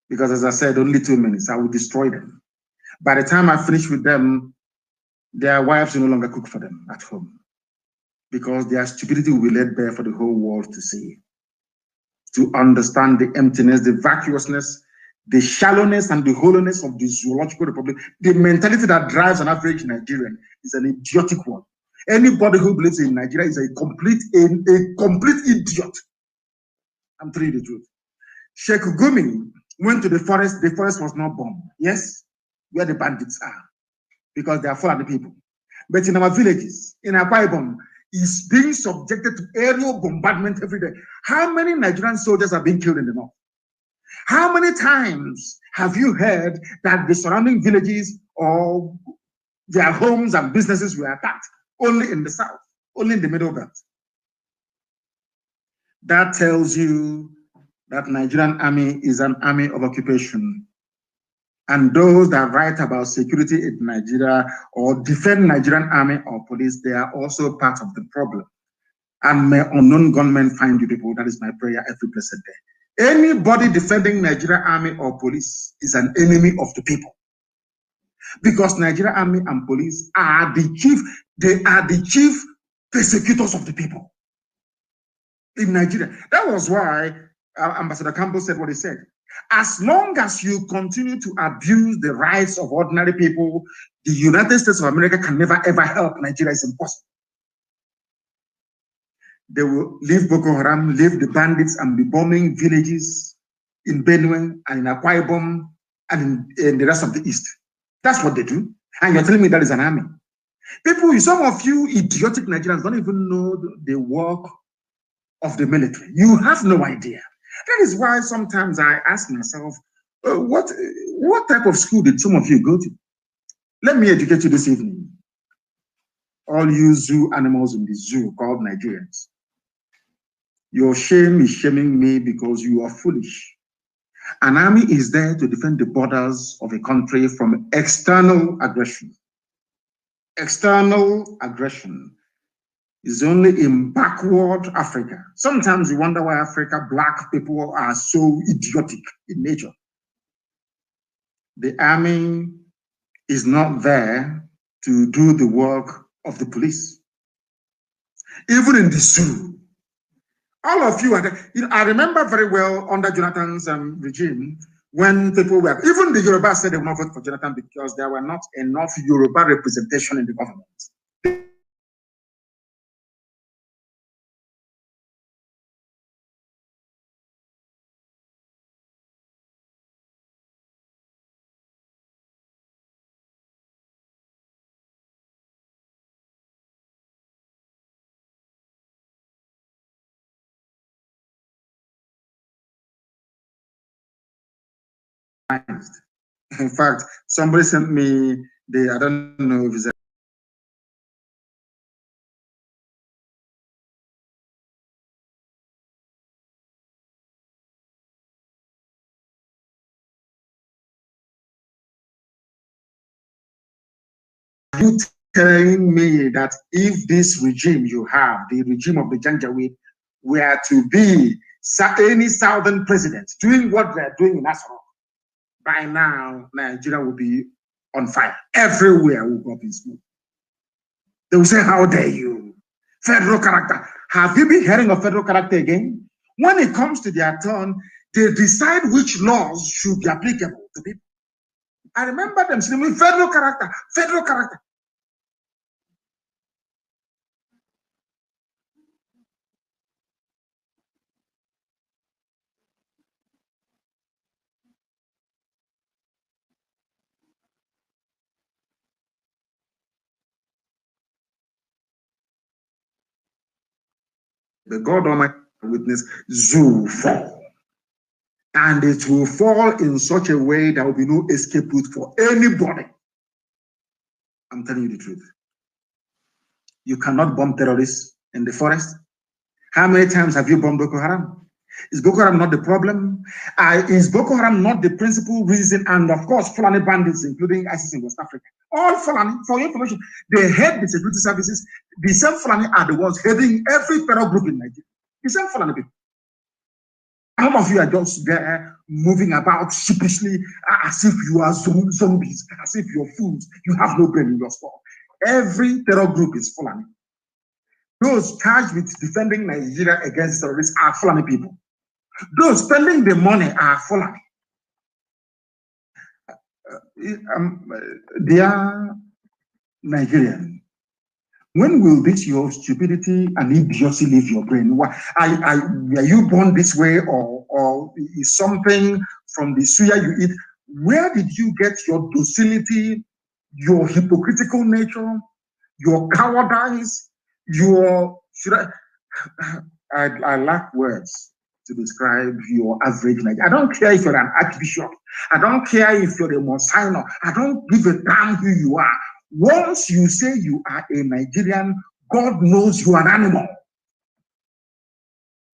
Because as I said, only 2 minutes, I will destroy them. By the time I finish with them, their wives will no longer cook for them at home. Because their stupidity will be laid bare for the whole world to see. To understand the emptiness, the vacuousness, the shallowness and the hollowness of the zoological republic. The mentality that drives an average Nigerian is an idiotic one. Anybody who believes in Nigeria is a complete idiot. I'm telling you the truth. Sheikh Gumi went to the forest was not bombed. Yes, where the bandits are, because they are full of the people. But in our villages, in Akwa Ibom, is being subjected to aerial bombardment every day. How many Nigerian soldiers are being killed in the north? How many times have you heard that the surrounding villages or their homes and businesses were attacked? Only in the south, only in the middle belt. That tells you that Nigerian army is an army of occupation. And those that write about security in Nigeria or defend Nigerian army or police, they are also part of the problem. And may unknown gunmen find you people. That is my prayer every blessed day. Anybody defending Nigerian army or police is an enemy of the people. Because Nigerian army and police are the chief persecutors of the people in Nigeria. That was why Ambassador Campbell said what he said. As long as you continue to abuse the rights of ordinary people, the United States of America can never ever help Nigeria. It's impossible. They will leave Boko Haram, leave the bandits, and be bombing villages in Benue and in Akwa Ibom and in the rest of the East. That's what they do. And you're telling me that is an army. People, some of you idiotic Nigerians don't even know the work of the military. You have no idea. That is why sometimes I ask myself, what type of school did some of you go to? Let me educate you this evening. All you zoo animals in the zoo called Nigerians. Your shame is shaming me because you are foolish. An army is there to defend the borders of a country from external aggression. External aggression is only in backward Africa. Sometimes you wonder why Africa black people are so idiotic in nature. The army is not there to do the work of the police. Even in the zoo, all of you are there. You know, I remember very well under Jonathan's regime, when people were, even the Yoruba said they would not vote for Jonathan because there were not enough Yoruba representation in the government. In fact, somebody sent me I don't know if it's you telling me that if this regime you have, the regime of the Janjaweed, were to be any southern president doing what they're doing in Asoro, by now Nigeria will be on fire. Everywhere will go up in smoke. They will say, how dare you? Federal character. Have you been hearing of federal character again? When it comes to their turn, they decide which laws should be applicable to people. I remember them saying, federal character, federal character. The God Almighty witness zoo fall. And it will fall in such a way there will be no escape route for anybody. I'm telling you the truth. You cannot bomb terrorists in the forest. How many times have you bombed Boko Haram? Is Boko Haram not the problem? Is Boko Haram not the principal reason? And of course, Fulani bandits, including ISIS in West Africa. All Fulani, for your information, they head the security services. The same Fulani are the ones heading every terror group in Nigeria. The same Fulani people. Some of you are just there moving about sheepishly as if you are zombies, as if you're fools. You have no brain in your skull. Every terror group is Fulani. Those charged with defending Nigeria against terrorists are Fulani people. Those spending the money are Fulani. They are Nigerian. When will this your stupidity and idiocy leave your brain? Were you born this way, or is something from the suya you eat? Where did you get your docility, your hypocritical nature, your cowardice, I lack words to describe your average Nigerian. I don't care if you're an archbishop. I don't care if you're a Monsignor. I don't give a damn who you are. Once you say you are a Nigerian, God knows you are an animal.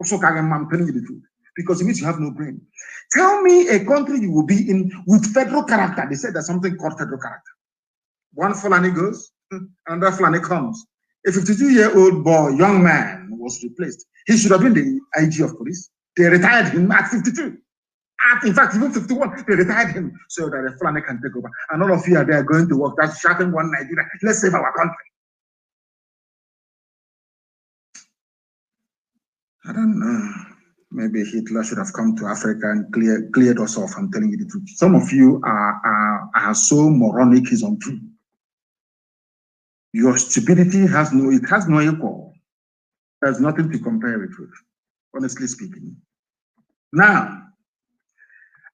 Also, I'm telling you the truth, because it means you have no brain. Tell me a country you will be in with federal character. They said there's something called federal character. One Fulani goes, another Fulani comes. A 52-year-old boy, young man, was replaced. He should have been the IG of police. They retired him at 52. In fact, even 51, they retired him so that the Fulani can take over. And all of you are there going to work. That's shouting one Nigeria. Let's save our country. I don't know. Maybe Hitler should have come to Africa and cleared us off. I'm telling you the truth. Some of you are so moronic, is untrue. Your stupidity has no equal. There's nothing to compare it with, honestly speaking. Now,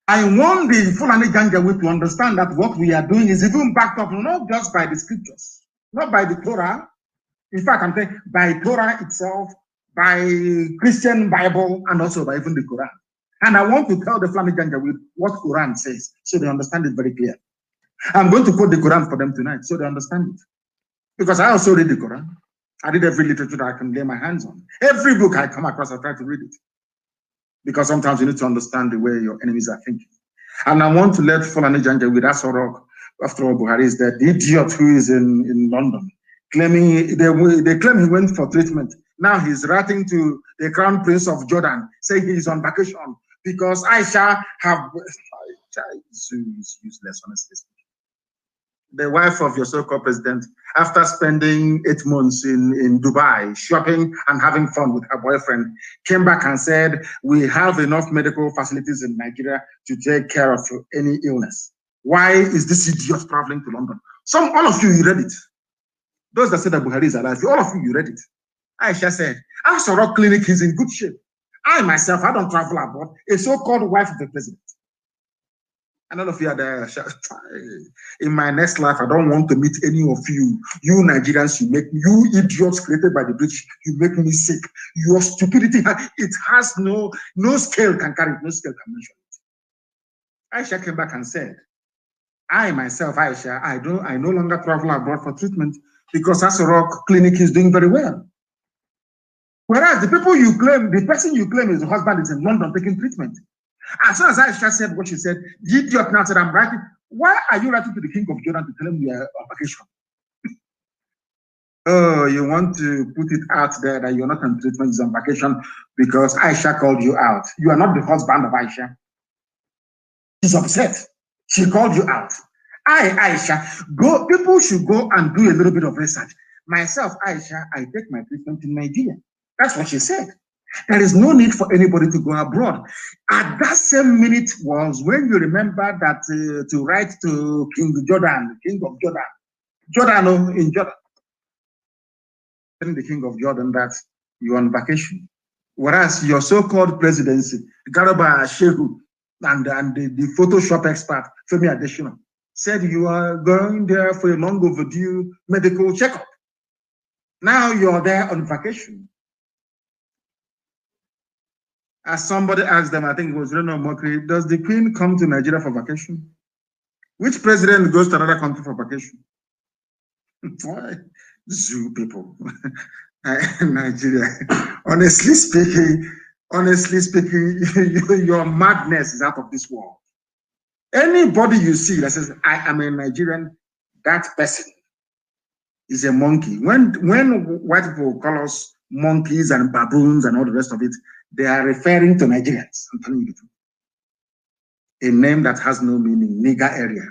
I want the Fulani Janjaweed to understand that what we are doing is even backed up not just by the scriptures, not by the Torah. In fact, I'm saying by Torah itself, by Christian Bible, and also by even the Quran. And I want to tell the Fulani Janjaweed what Quran says, so they understand it very clear. I'm going to quote the Quran for them tonight, so they understand it. Because I also read the Quran. I read every literature that I can lay my hands on. Every book I come across, I try to read it. Because sometimes you need to understand the way your enemies are thinking. And I want to let Fulani Janjaweed, that's all, after all, Buhari is there, the idiot who is in London, claiming, they claim he went for treatment. Now he's writing to the Crown Prince of Jordan, saying he's on vacation because Aisha is useless, honestly. The wife of your so-called president, after spending 8 months in Dubai, shopping and having fun with her boyfriend, came back and said, we have enough medical facilities in Nigeria to take care of any illness. Why is this idiot traveling to London? All of you read it. Those that said that Buhari is alive, all of you read it. Aisha said, Asoro Clinic is in good shape. I myself, I don't travel abroad, a so-called wife of the president. And all of you are there. In my next life, I don't want to meet any of you. You Nigerians, you idiots created by the British, you make me sick. Your stupidity, it has no scale can carry it, no scale can measure it. Aisha came back and said, I myself, Aisha, I no longer travel abroad for treatment because Asoro Clinic is doing very well. Whereas the people you claim, the person you claim is the husband is in London taking treatment. As soon as Aisha said what she said, the idiot now said, I'm writing. Why are you writing to the king of Jordan to tell him we are on vacation? Oh, you want to put it out there that you're not on treatment, you're on vacation because Aisha called you out. You are not the husband of Aisha. She's upset. She called you out. Aisha, people should go and do a little bit of research. Myself, Aisha, I take my treatment in Nigeria. That's what she said. There is no need for anybody to go abroad. At that same minute was when you remember that to write to King Jordan, the King of Jordan, in Jordan, telling the King of Jordan that you're on vacation. Whereas your so-called presidency, Garba Shehu, and the Photoshop expert, Femi Adesina, said you are going there for a long overdue medical checkup. Now you're there on vacation. As somebody asked them, I think it was Reno Mokri, does the Queen come to Nigeria for vacation? Which president goes to another country for vacation? Why? Zoo people. Nigeria. Honestly speaking, your madness is out of this world. Anybody you see that says, I am a Nigerian, that person is a monkey. When white people call us monkeys and baboons and all the rest of it, they are referring to Nigerians. I'm telling you the truth. A name that has no meaning, nigger area.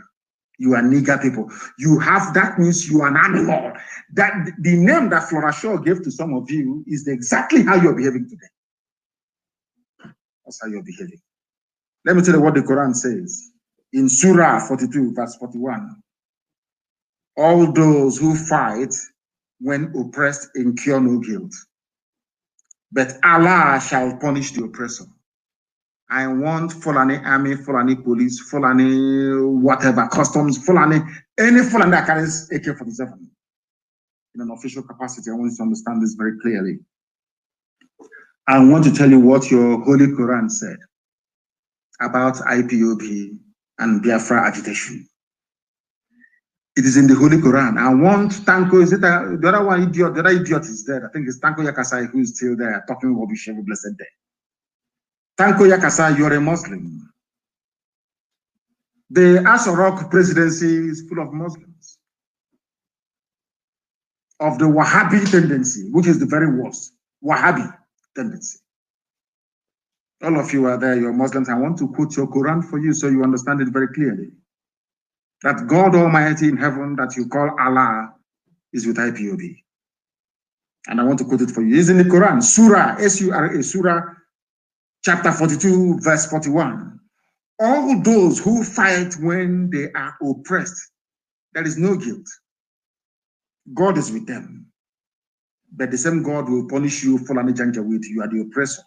You are nigger people. You have, that means you are an animal. That the name that Flora Shaw gave to some of you is exactly how you're behaving today. That's how you're behaving. Let me tell you what the Quran says. In Surah 42, verse 41. All those who fight when oppressed incur no guilt, but Allah shall punish the oppressor. I want Fulani army, Fulani police, Fulani whatever, customs, Fulani, any Fulani that carries AK-47 in an official capacity. I want you to understand this very clearly. I want to tell you what your Holy Quran said about IPOB and Biafra agitation. It is in the Holy Quran. I want Tanko, is it the other one idiot? The other idiot is there. I think it's Tanko Yakasai who is still there talking rubbish every blessed day. Tanko Yakasai, you're a Muslim. The Asarok presidency is full of Muslims. Of the Wahhabi tendency, which is the very worst. Wahhabi tendency. All of you are there, you're Muslims. I want to quote your Quran for you so you understand it very clearly. That God Almighty in heaven that you call Allah is with IPOB. And I want to quote it for you. It's in the Quran, Surah, S-U-R-A, Surah, chapter 42, verse 41. All those who fight when they are oppressed, there is no guilt. God is with them. But the same God will punish you, Fulani Janjaweed. You are the oppressor.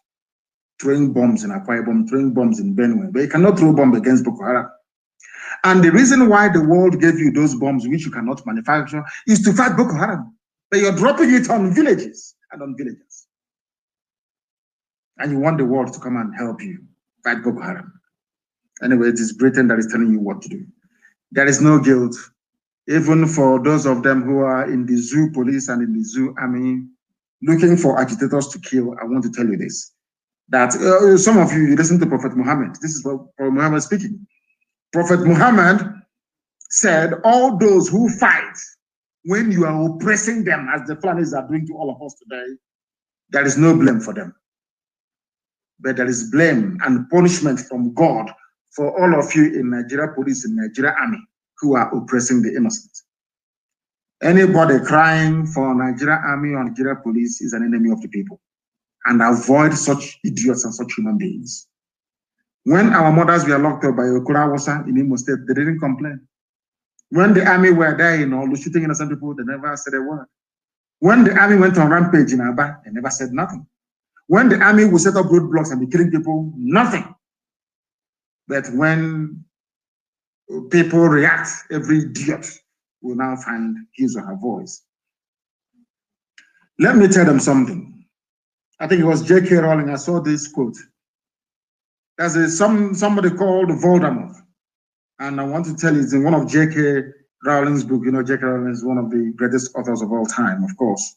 Throwing bombs in Akwa Ibom, throwing bombs in Benue. But you cannot throw bombs against Boko Haram. And the reason why the world gave you those bombs, which you cannot manufacture, is to fight Boko Haram. But you're dropping it on villages and on villagers. And you want the world to come and help you fight Boko Haram. Anyway, it is Britain that is telling you what to do. There is no guilt, even for those of them who are in the zoo police and in the zoo army, looking for agitators to kill. I want to tell you this, that some of you listen to Prophet Muhammad. This is Prophet Muhammad speaking. Prophet Muhammad said, all those who fight when you are oppressing them, as the Fulanis are doing to all of us today, there is no blame for them. But there is blame and punishment from God for all of you in Nigeria police, in Nigeria army, who are oppressing the innocent. Anybody crying for Nigeria army or Nigeria police is an enemy of the people. And avoid such idiots and such human beings. When our mothers were locked up by Okura Wasa in Imo State, they didn't complain. When the army were there, shooting innocent people, they never said a word. When the army went on rampage in Aba, they never said nothing. When the army would set up roadblocks and be killing people, nothing. But when people react, every idiot will now find his or her voice. Let me tell them something. I think it was J.K. Rowling. I saw this quote. There's somebody called Voldemort. And I want to tell you, it's in one of J.K. Rowling's book. J.K. Rowling is one of the greatest authors of all time, of course.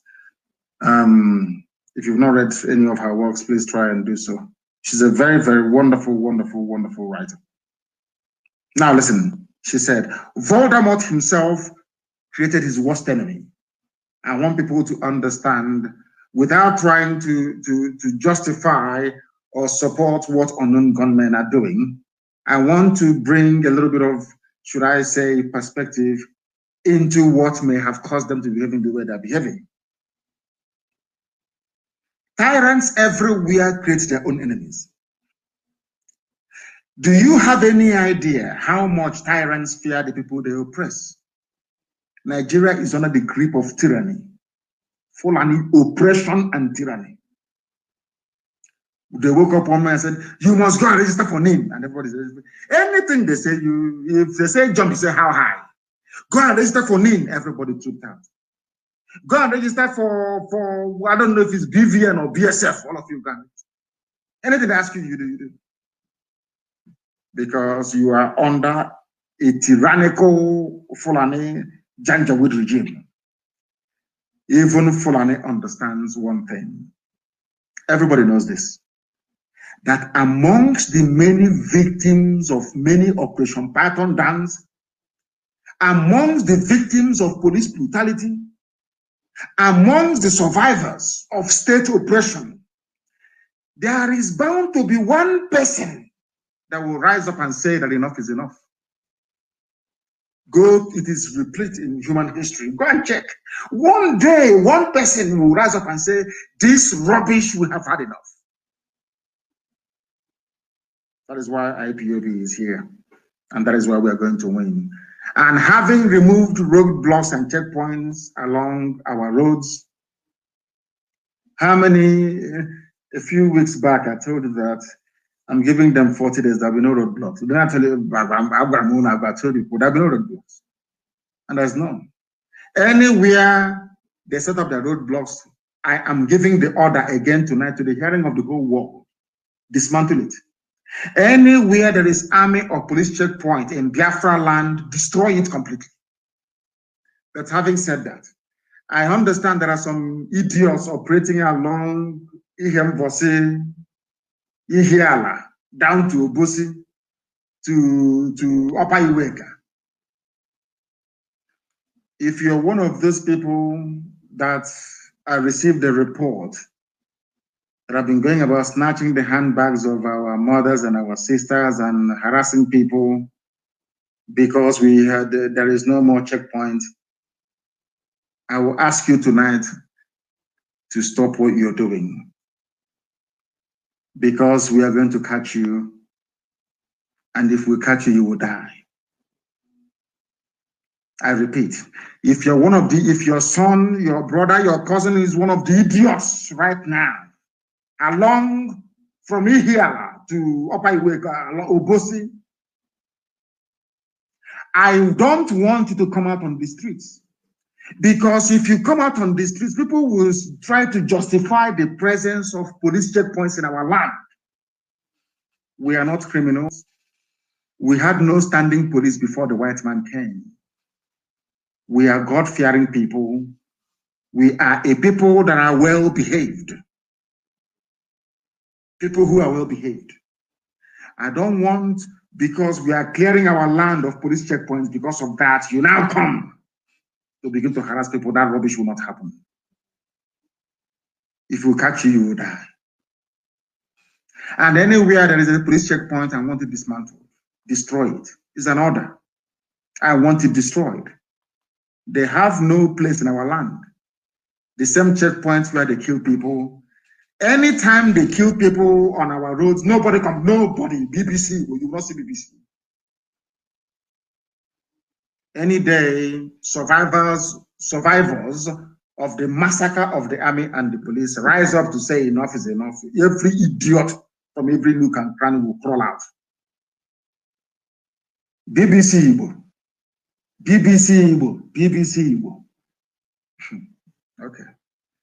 If you've not read any of her works, please try and do so. She's a very, very wonderful, wonderful, wonderful writer. Now listen, she said, Voldemort himself created his worst enemy. I want people to understand, without trying to justify or support what unknown gunmen are doing, I want to bring a little bit of, should I say, perspective into what may have caused them to behave in the way they're behaving. Tyrants everywhere create their own enemies. Do you have any idea how much tyrants fear the people they oppress? Nigeria is under the grip of tyranny, full oppression and tyranny. They woke up one man and said, you must go and register for NIN. And everybody says, anything they say, if they say jump, you say how high. Go and register for NIN. Everybody trooped out. Go and register for I don't know if it's BVN or BSF. All of you got it. Anything they ask you, you do, you do. Because you are under a tyrannical Fulani Janjaweed regime. Even Fulani understands one thing. Everybody knows this. That amongst the many victims of many Operation Python dance, amongst the victims of police brutality, amongst the survivors of state oppression, there is bound to be one person that will rise up and say that enough is enough. Go, it is replete in human history. Go and check. One day, one person will rise up and say, this rubbish, we have had enough. That is why IPOB is here. And that is why we are going to win. And having removed roadblocks and checkpoints along our roads, a few weeks back, I told you that I'm giving them 40 days, there'll be no roadblocks. Then I tell you, I've told you, there'll be no roadblocks. And there's none. Anywhere they set up their roadblocks, I am giving the order again tonight to the hearing of the whole world. Dismantle it. Anywhere there is army or police checkpoint in Biafra land, destroy it completely. But having said that, I understand there are some idiots operating along Ihemvosi, Ihiala, down to Obosi, to Upper Iweka. If you're one of those people that I received a report that have been going about snatching the handbags of our mothers and our sisters and harassing people because there is no more checkpoint, I will ask you tonight to stop what you're doing, because we are going to catch you, and if we catch you, you will die. I repeat, if you're one of the, if your son, your brother, your cousin is one of the idiots right now, along from here to Upper Iweka, Obosi, I don't want you to come out on the streets. Because if you come out on the streets, people will try to justify the presence of police checkpoints in our land. We are not criminals. We had no standing police before the white man came. We are God-fearing people. We are a people that are well-behaved. People who are well-behaved. I don't want, because we are clearing our land of police checkpoints, because of that, you now come to begin to harass people. That rubbish will not happen. If we catch you, you will die. And anywhere there is a police checkpoint, I want it dismantled, destroy it. It's an order. I want it destroyed. They have no place in our land. The same checkpoints where they kill people. Anytime they kill people on our roads, nobody comes, nobody, BBC, you will not see BBC. Any day, survivors of the massacre of the army and the police rise up to say enough is enough. Every idiot from every nook and cranny will crawl out. BBC Igbo. BBC Igbo. BBC Igbo. Okay,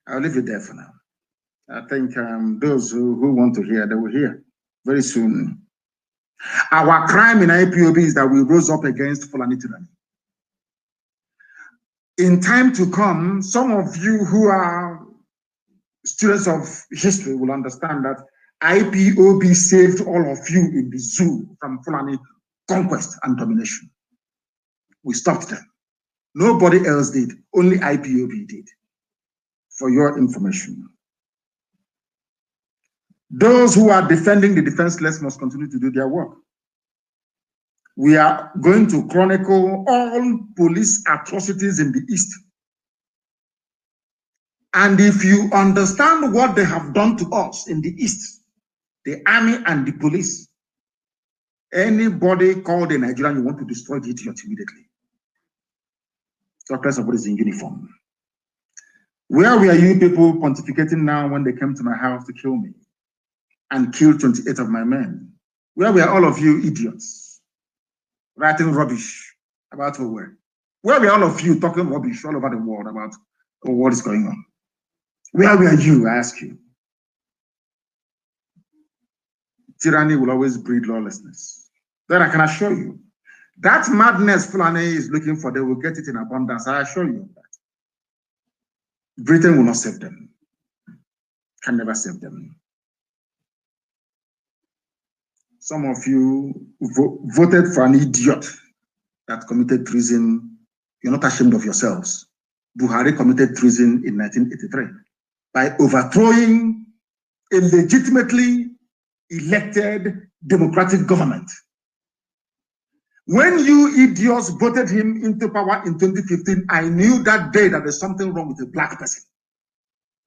I'll leave it there for now. I think those who want to hear, they will hear very soon. Our crime in IPOB is that we rose up against Fulani tyranny. In time to come, some of you who are students of history will understand that IPOB saved all of you in the zoo from Fulani conquest and domination. We stopped them. Nobody else did, only IPOB did, for your information. Those who are defending the defenseless must continue to do their work. We are going to chronicle all police atrocities in the East. And if you understand what they have done to us in the East, the army and the police, anybody called a Nigerian, you want to destroy the idiot immediately. So somebody is in uniform. Where were you people pontificating now when they came to my house to kill me and kill 28 of my men? Where were all of you idiots writing rubbish about who were? Where were all of you talking rubbish all over the world about what is going on? Where were you, I ask you? Tyranny will always breed lawlessness. Then I can assure you, that madness Fulani is looking for, they will get it in abundance. I assure you of that. Britain will not save them. Can never save them. Some of you voted for an idiot that committed treason. You're not ashamed of yourselves. Buhari committed treason in 1983 by overthrowing a legitimately elected democratic government. When you idiots voted him into power in 2015, I knew that day that there's something wrong with a black person.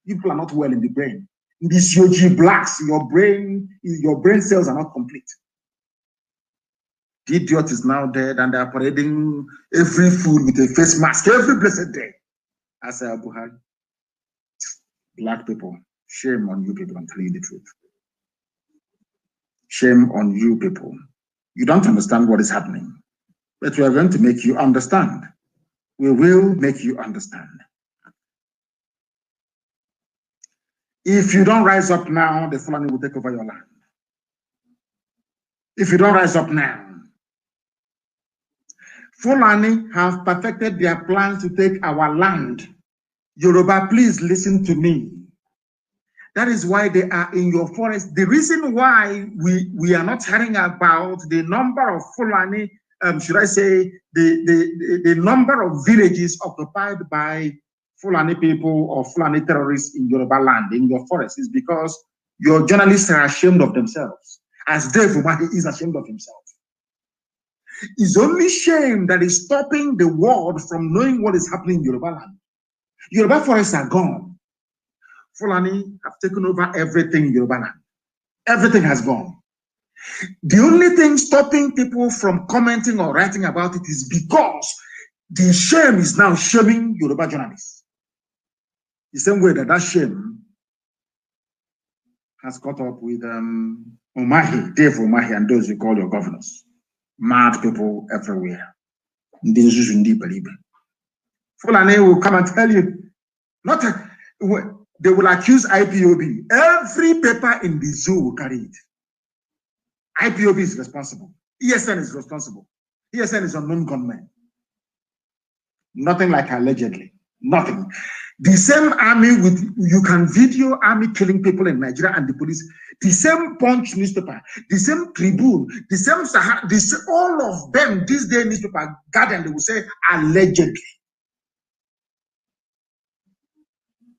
You people are not well in the brain. These UG blacks, your brain cells are not complete. The idiot is now dead and they are parading every food with a face mask every blessed day. I say, Buhari, black people, shame on you people, I'm telling you the truth. Shame on you people. You don't understand what is happening, but we are going to make you understand. We will make you understand. If you don't rise up now, the Fulani will take over your land. If you don't rise up now, Fulani have perfected their plans to take our land. Yoruba, please listen to me. That is why they are in your forest. The reason why we are not hearing about the number of Fulani, should I say, the number of villages occupied by Fulani people or Fulani terrorists in Yoruba land, in your forest, is because your journalists are ashamed of themselves, as Dave Umahi is ashamed of himself. It's only shame that is stopping the world from knowing what is happening in Yoruba land. Yoruba forests are gone. Fulani have taken over everything in Yoruba land. Everything has gone. The only thing stopping people from commenting or writing about it is because The shame is now shaming Yoruba journalists. The same way that shame has caught up with Umahi, Dave Umahi, and those you call your governors. Mad people everywhere. Fulani will come and tell you, they will accuse IPOB. Every paper in the zoo will carry it. IPOB is responsible. ESN is responsible. ESN is unknown gunmen. Nothing like allegedly. Nothing. The same army you can video army killing people in Nigeria and the police. The same Punch newspaper, the same Tribune, the same Sahara, all of them, this day newspaper, Guardian, they will say allegedly.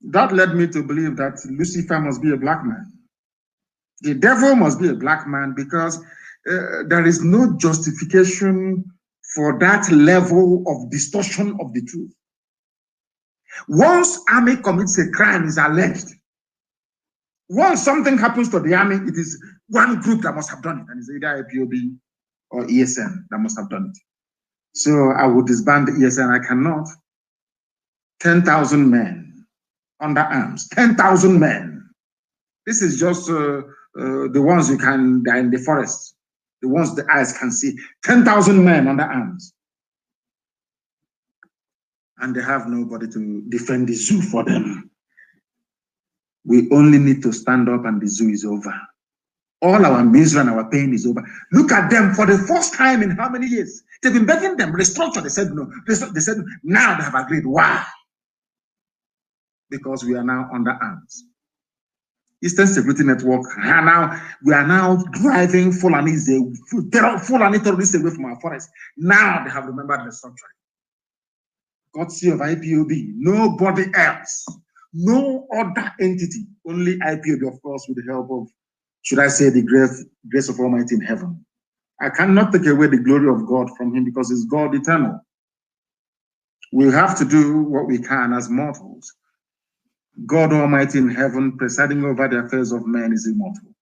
That led me to believe that Lucifer must be a black man. The devil must be a black man because there is no justification for that level of distortion of the truth. Once army commits a crime, is alleged. Once something happens to the army, it is one group that must have done it, and it's either IPOB or ESN that must have done it. So I would disband the ESN. I cannot. 10,000 men under arms. 10,000 men. This is just the ones you can, they're in the forest. The ones the eyes can see. 10,000 men under arms. And they have nobody to defend the zoo for them. We only need to stand up and the zoo is over. All our misery and our pain is over. Look at them for the first time in how many years? They've been begging them, restructure. They said no. They said now they have agreed. Why? Because we are now under arms. Eastern Security Network, we are now driving Fulani terrorists away from our forest. Now they have remembered restructuring. Courtesy of IPOB, nobody else, no other entity, only IPOB, of course, with the help of, should I say, the grace of Almighty in heaven. I cannot take away the glory of God from him because he's God eternal. We have to do what we can as mortals. God Almighty in heaven, presiding over the affairs of men, is immortal.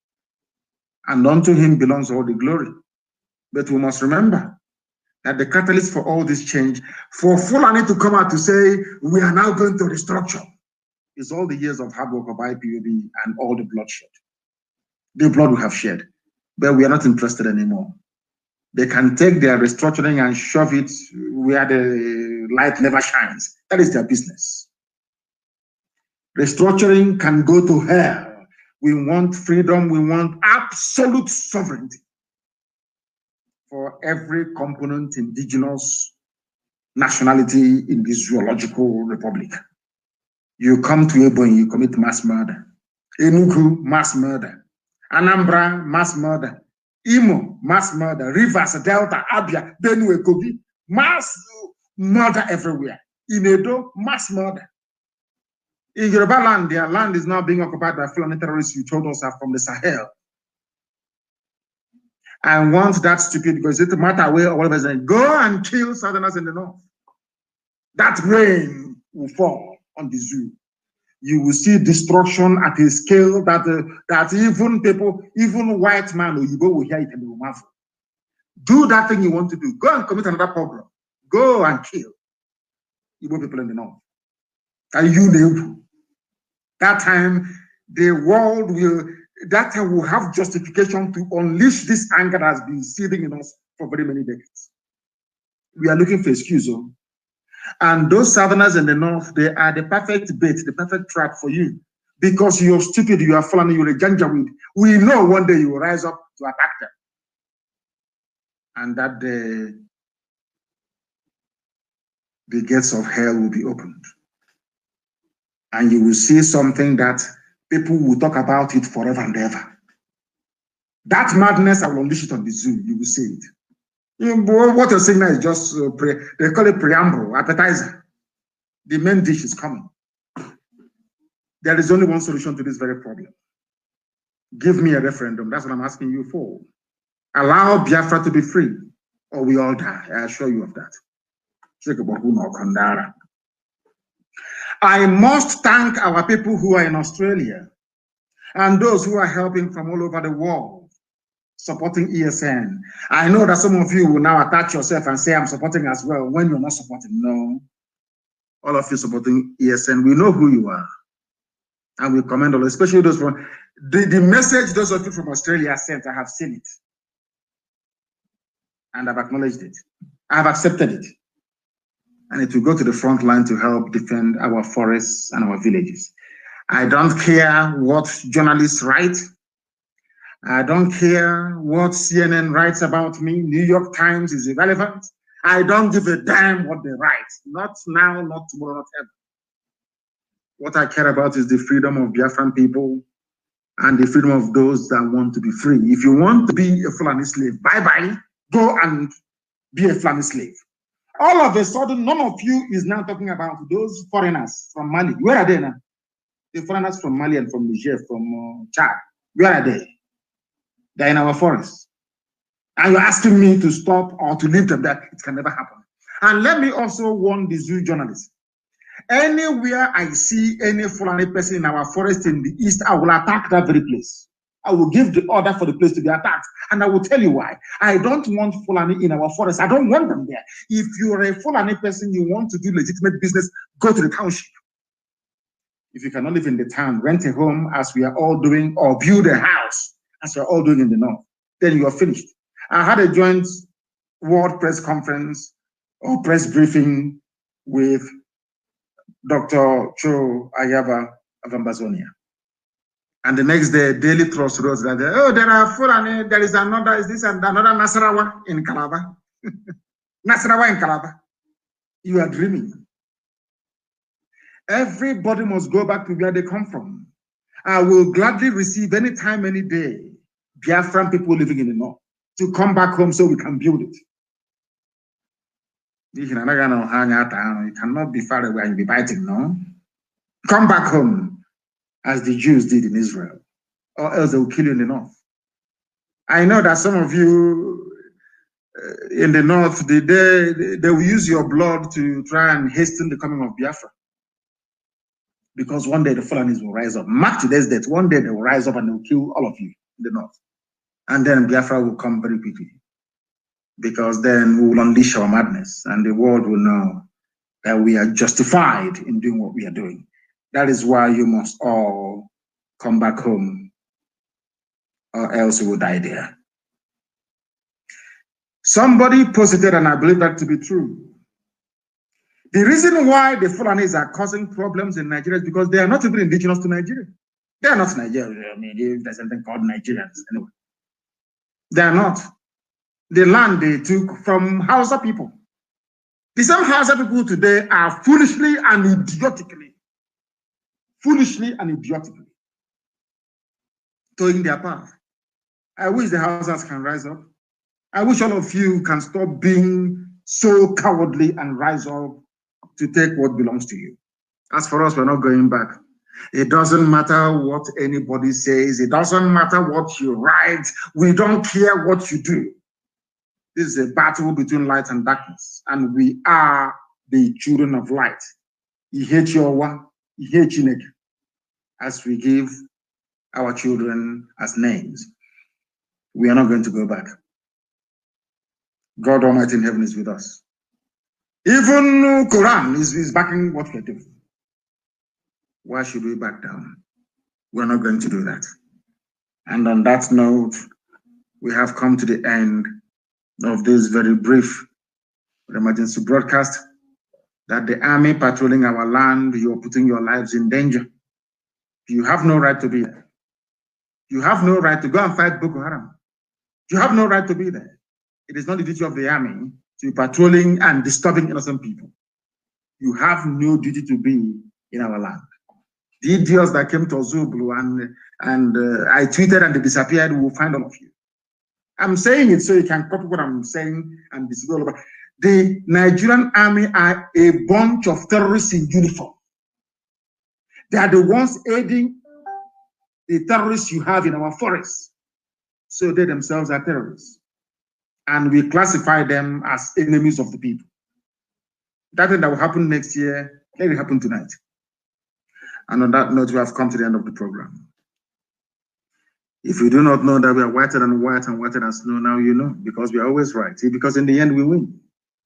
And unto him belongs all the glory. But we must remember that the catalyst for all this change, for Fulani to come out to say, we are now going to restructure, is all the years of hard work of IPOB and all the bloodshed. The blood we have shed. But we are not interested anymore. They can take their restructuring and shove it where the light never shines. That is their business. Restructuring can go to hell. We want freedom. We want absolute sovereignty for every component indigenous nationality in this zoological republic. You come to Ebonyi, you commit mass murder. Enugu, mass murder. Anambra, mass murder. Imo, mass murder. Rivers, Delta, Abia, Benue, Kogi, mass murder everywhere. In Edo, mass murder. In Yoruba land, their land is now being occupied by Fulani terrorists you told us are from the Sahel. I want that stupid, because it doesn't matter where or whatever, go and kill Southerners in the north. That rain will fall on the zoo. You will see destruction at a scale that even people, even white man or Igbo will hear it and they will marvel. Do that thing you want to do. Go and commit another problem. Go and kill Igbo people in the north. And you know, that time the world will have justification to unleash this anger that has been seething in us for very many decades. We are looking for excuse. And those Southerners in the north, they are the perfect bait, the perfect trap for you. Because you're stupid, you are falling, you're a janjaweed. We know one day you will rise up to attack them. And that day, the gates of hell will be opened. And you will see something that people will talk about it forever and ever. That madness, I will unleash it on the zoo. You will see it. What you're saying now is just, they call it preamble, appetizer. The main dish is coming. There is only one solution to this very problem. Give me a referendum. That's what I'm asking you for. Allow Biafra to be free, or we all die. I assure you of that. I must thank our people who are in Australia and those who are helping from all over the world. supporting ESN. I know that some of you will now attach yourself and say, I'm supporting as well, when you're not supporting. No. All of you supporting ESN, we know who you are. And we commend all, especially those from the message those of you from Australia sent. I have seen it. And I've acknowledged it. I have accepted it. And it will go to the front line to help defend our forests and our villages. I don't care what journalists write. I don't care what CNN writes about me. New York Times is irrelevant. I don't give a damn what they write. Not now, not tomorrow, not ever. What I care about is the freedom of Biafran people and the freedom of those that want to be free. If you want to be a Fulani slave, bye-bye, go and be a Fulani slave. All of a sudden, none of you is now talking about those foreigners from Mali. Where are they now? The foreigners from Mali and from Niger, from Chad. Where are they? They're in our forests. And you're asking me to stop or to leave them there. It can never happen. And let me also warn the zoo journalists. Anywhere I see any Fulani person in our forest in the east, I will attack that very place. I will give the order for the place to be attacked. And I will tell you why. I don't want Fulani in our forest. I don't want them there. If you're a Fulani person, you want to do legitimate business, go to the township. If you cannot live in the town, rent a home as we are all doing, or build a house as we're all doing in the north, then you are finished. I had a joint world press conference or press briefing with Dr. Cho Ayaba of Ambazonia. And the next day, Daily Trust wrote that, oh, there are Fulani, there is another, is this and another Nasarawa in Calabar. Nasarawa in Calabar. You are dreaming. Everybody must go back to where they come from. I will gladly receive any time, any day, Biafran people living in the north to come back home so we can build it. You cannot be far away and be biting, no? Come back home as the Jews did in Israel, or else they will kill you in the north. I know that some of you in the north, they will use your blood to try and hasten the coming of Biafra. Because one day the Fulanis will rise up. Mark today's date, one day they will rise up and they will kill all of you in the north. And then Biafra will come very quickly. Because then we will unleash our madness and the world will know that we are justified in doing what we are doing. That is why you must all come back home, or else you will die there. Somebody posted, and I believe that to be true. The reason why the Fulanis are causing problems in Nigeria is because they are not even indigenous to Nigeria. They are not Nigerians. I mean, there's something called Nigerians anyway. They are not. The land they took from Hausa people. The same Hausa people today are foolishly and idiotically towing their path. I wish the Hausas can rise up. I wish all of you can stop being so cowardly and rise up to take what belongs to you. As for us, we're not going back. It doesn't matter what anybody says. It doesn't matter what you write. We don't care what you do. This is a battle between light and darkness, and we are the children of light. As we give our children as names. We are not going to go back. God Almighty in heaven is with us. Even Quran is backing what we're doing. Why should we back down? We're not going to do that. And on that note, we have come to the end of this very brief emergency broadcast that the army patrolling our land, you are putting your lives in danger. You have no right to be there. You have no right to go and fight Boko Haram. You have no right to be there. It is not the duty of the army to be patrolling and disturbing innocent people. You have no duty to be in our land. The idiots that came to Ozublu and I tweeted and they disappeared, we will find all of you. I'm saying it so you can copy what I'm saying and disappear all over. The Nigerian army are a bunch of terrorists in uniform. They are the ones aiding the terrorists you have in our forests. So they themselves are terrorists. And we classify them as enemies of the people. That thing that will happen next year, let it happen tonight. And on that note, we have come to the end of the program. If you do not know that we are whiter than white and whiter than snow, now you know, because we are always right. See, because in the end, we win.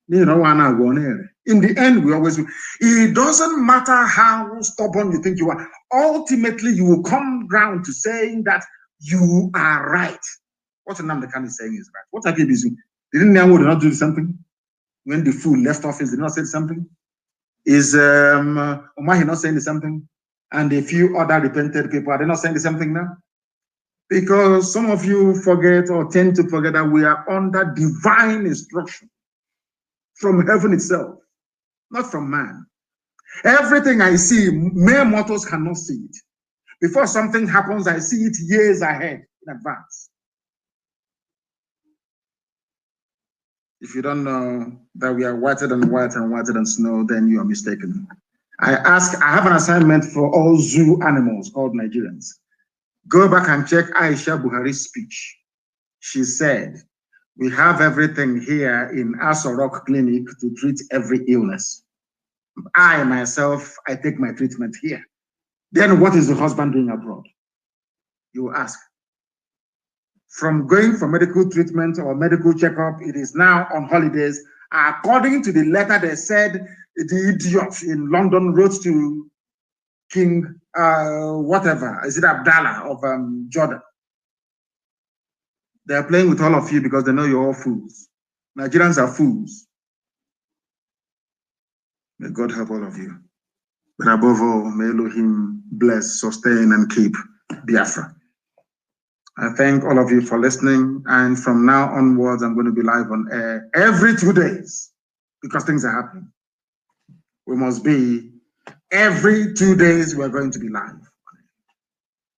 In the end, we always win. It doesn't matter how stubborn you think you are. Ultimately, you will come round to saying that you are right. What Nnamdi Kanu is saying is right. What Ipob is doing? Didn't Nyanwo not do something? When the fool left office, did not say something? Is Umahi not saying something? And a few other repented people, are they not saying something now? Because some of you forget or tend to forget that we are under divine instruction from heaven itself, not from man. Everything I see, mere mortals cannot see it. Before something happens, I see it years ahead in advance. If you don't know that we are whiter than white and whiter than snow, then you are mistaken. I have an assignment for all zoo animals called Nigerians. Go back and check Aisha Buhari's speech. She said, we have everything here in Aso Rock Clinic to treat every illness. I myself, I take my treatment here. Then what is the husband doing abroad? You will ask. From going for medical treatment or medical checkup, it is now on holidays. According to the letter they said, the idiot in London wrote to King, whatever, is it Abdallah of Jordan? They are playing with all of you because they know you're all fools. Nigerians are fools. May God help all of you. But above all, may Elohim bless, sustain, and keep Biafra. I thank all of you for listening. And from now onwards, I'm going to be live on air every 2 days because things are happening. We must be every 2 days, we're going to be live.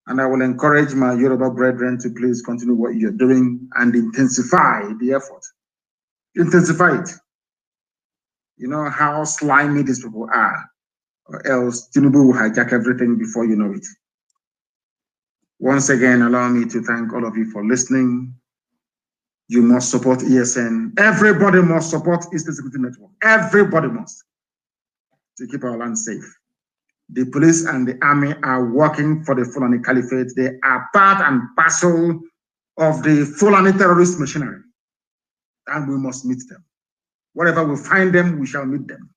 And I will encourage my Yoruba brethren to please continue what you're doing and intensify the effort. Intensify it. You know how slimy these people are, or else Tinubu will hijack everything before you know it. Once again, allow me to thank all of you for listening. You must support ESN. Everybody must support Eastern Security Network. Everybody must, to keep our land safe. The police and the army are working for the Fulani Caliphate. They are part and parcel of the Fulani terrorist machinery. And we must meet them. Wherever we find them, we shall meet them.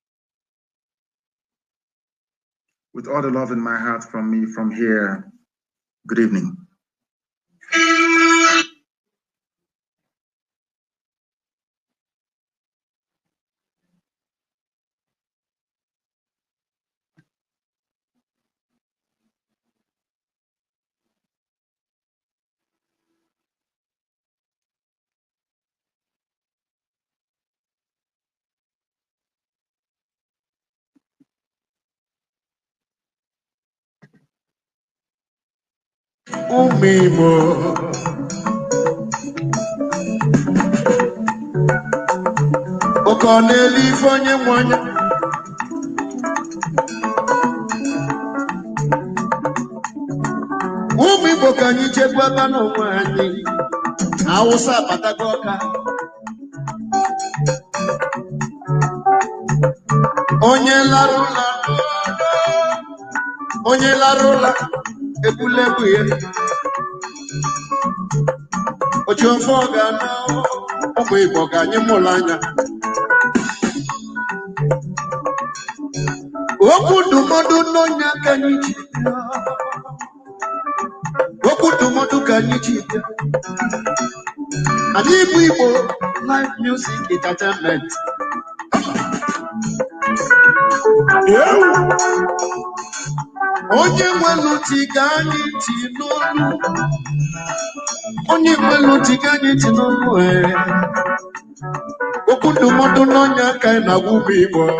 With all the love in my heart from me from here, good evening. Umimo Okoneli fonye mwanya Umimo kanyi chekwa bano mwani Awusa patagoka Onye larula Ebulebuye Ochofoga no Umimo kanyi mulanya Okudumodu no nyakanyichi Okudumodu kanyichi Ipob live music entertainment Onye nwelu tigani tinolu Onye nwelu tigani tinolu Okudumodu no nyakanyichi na Ipob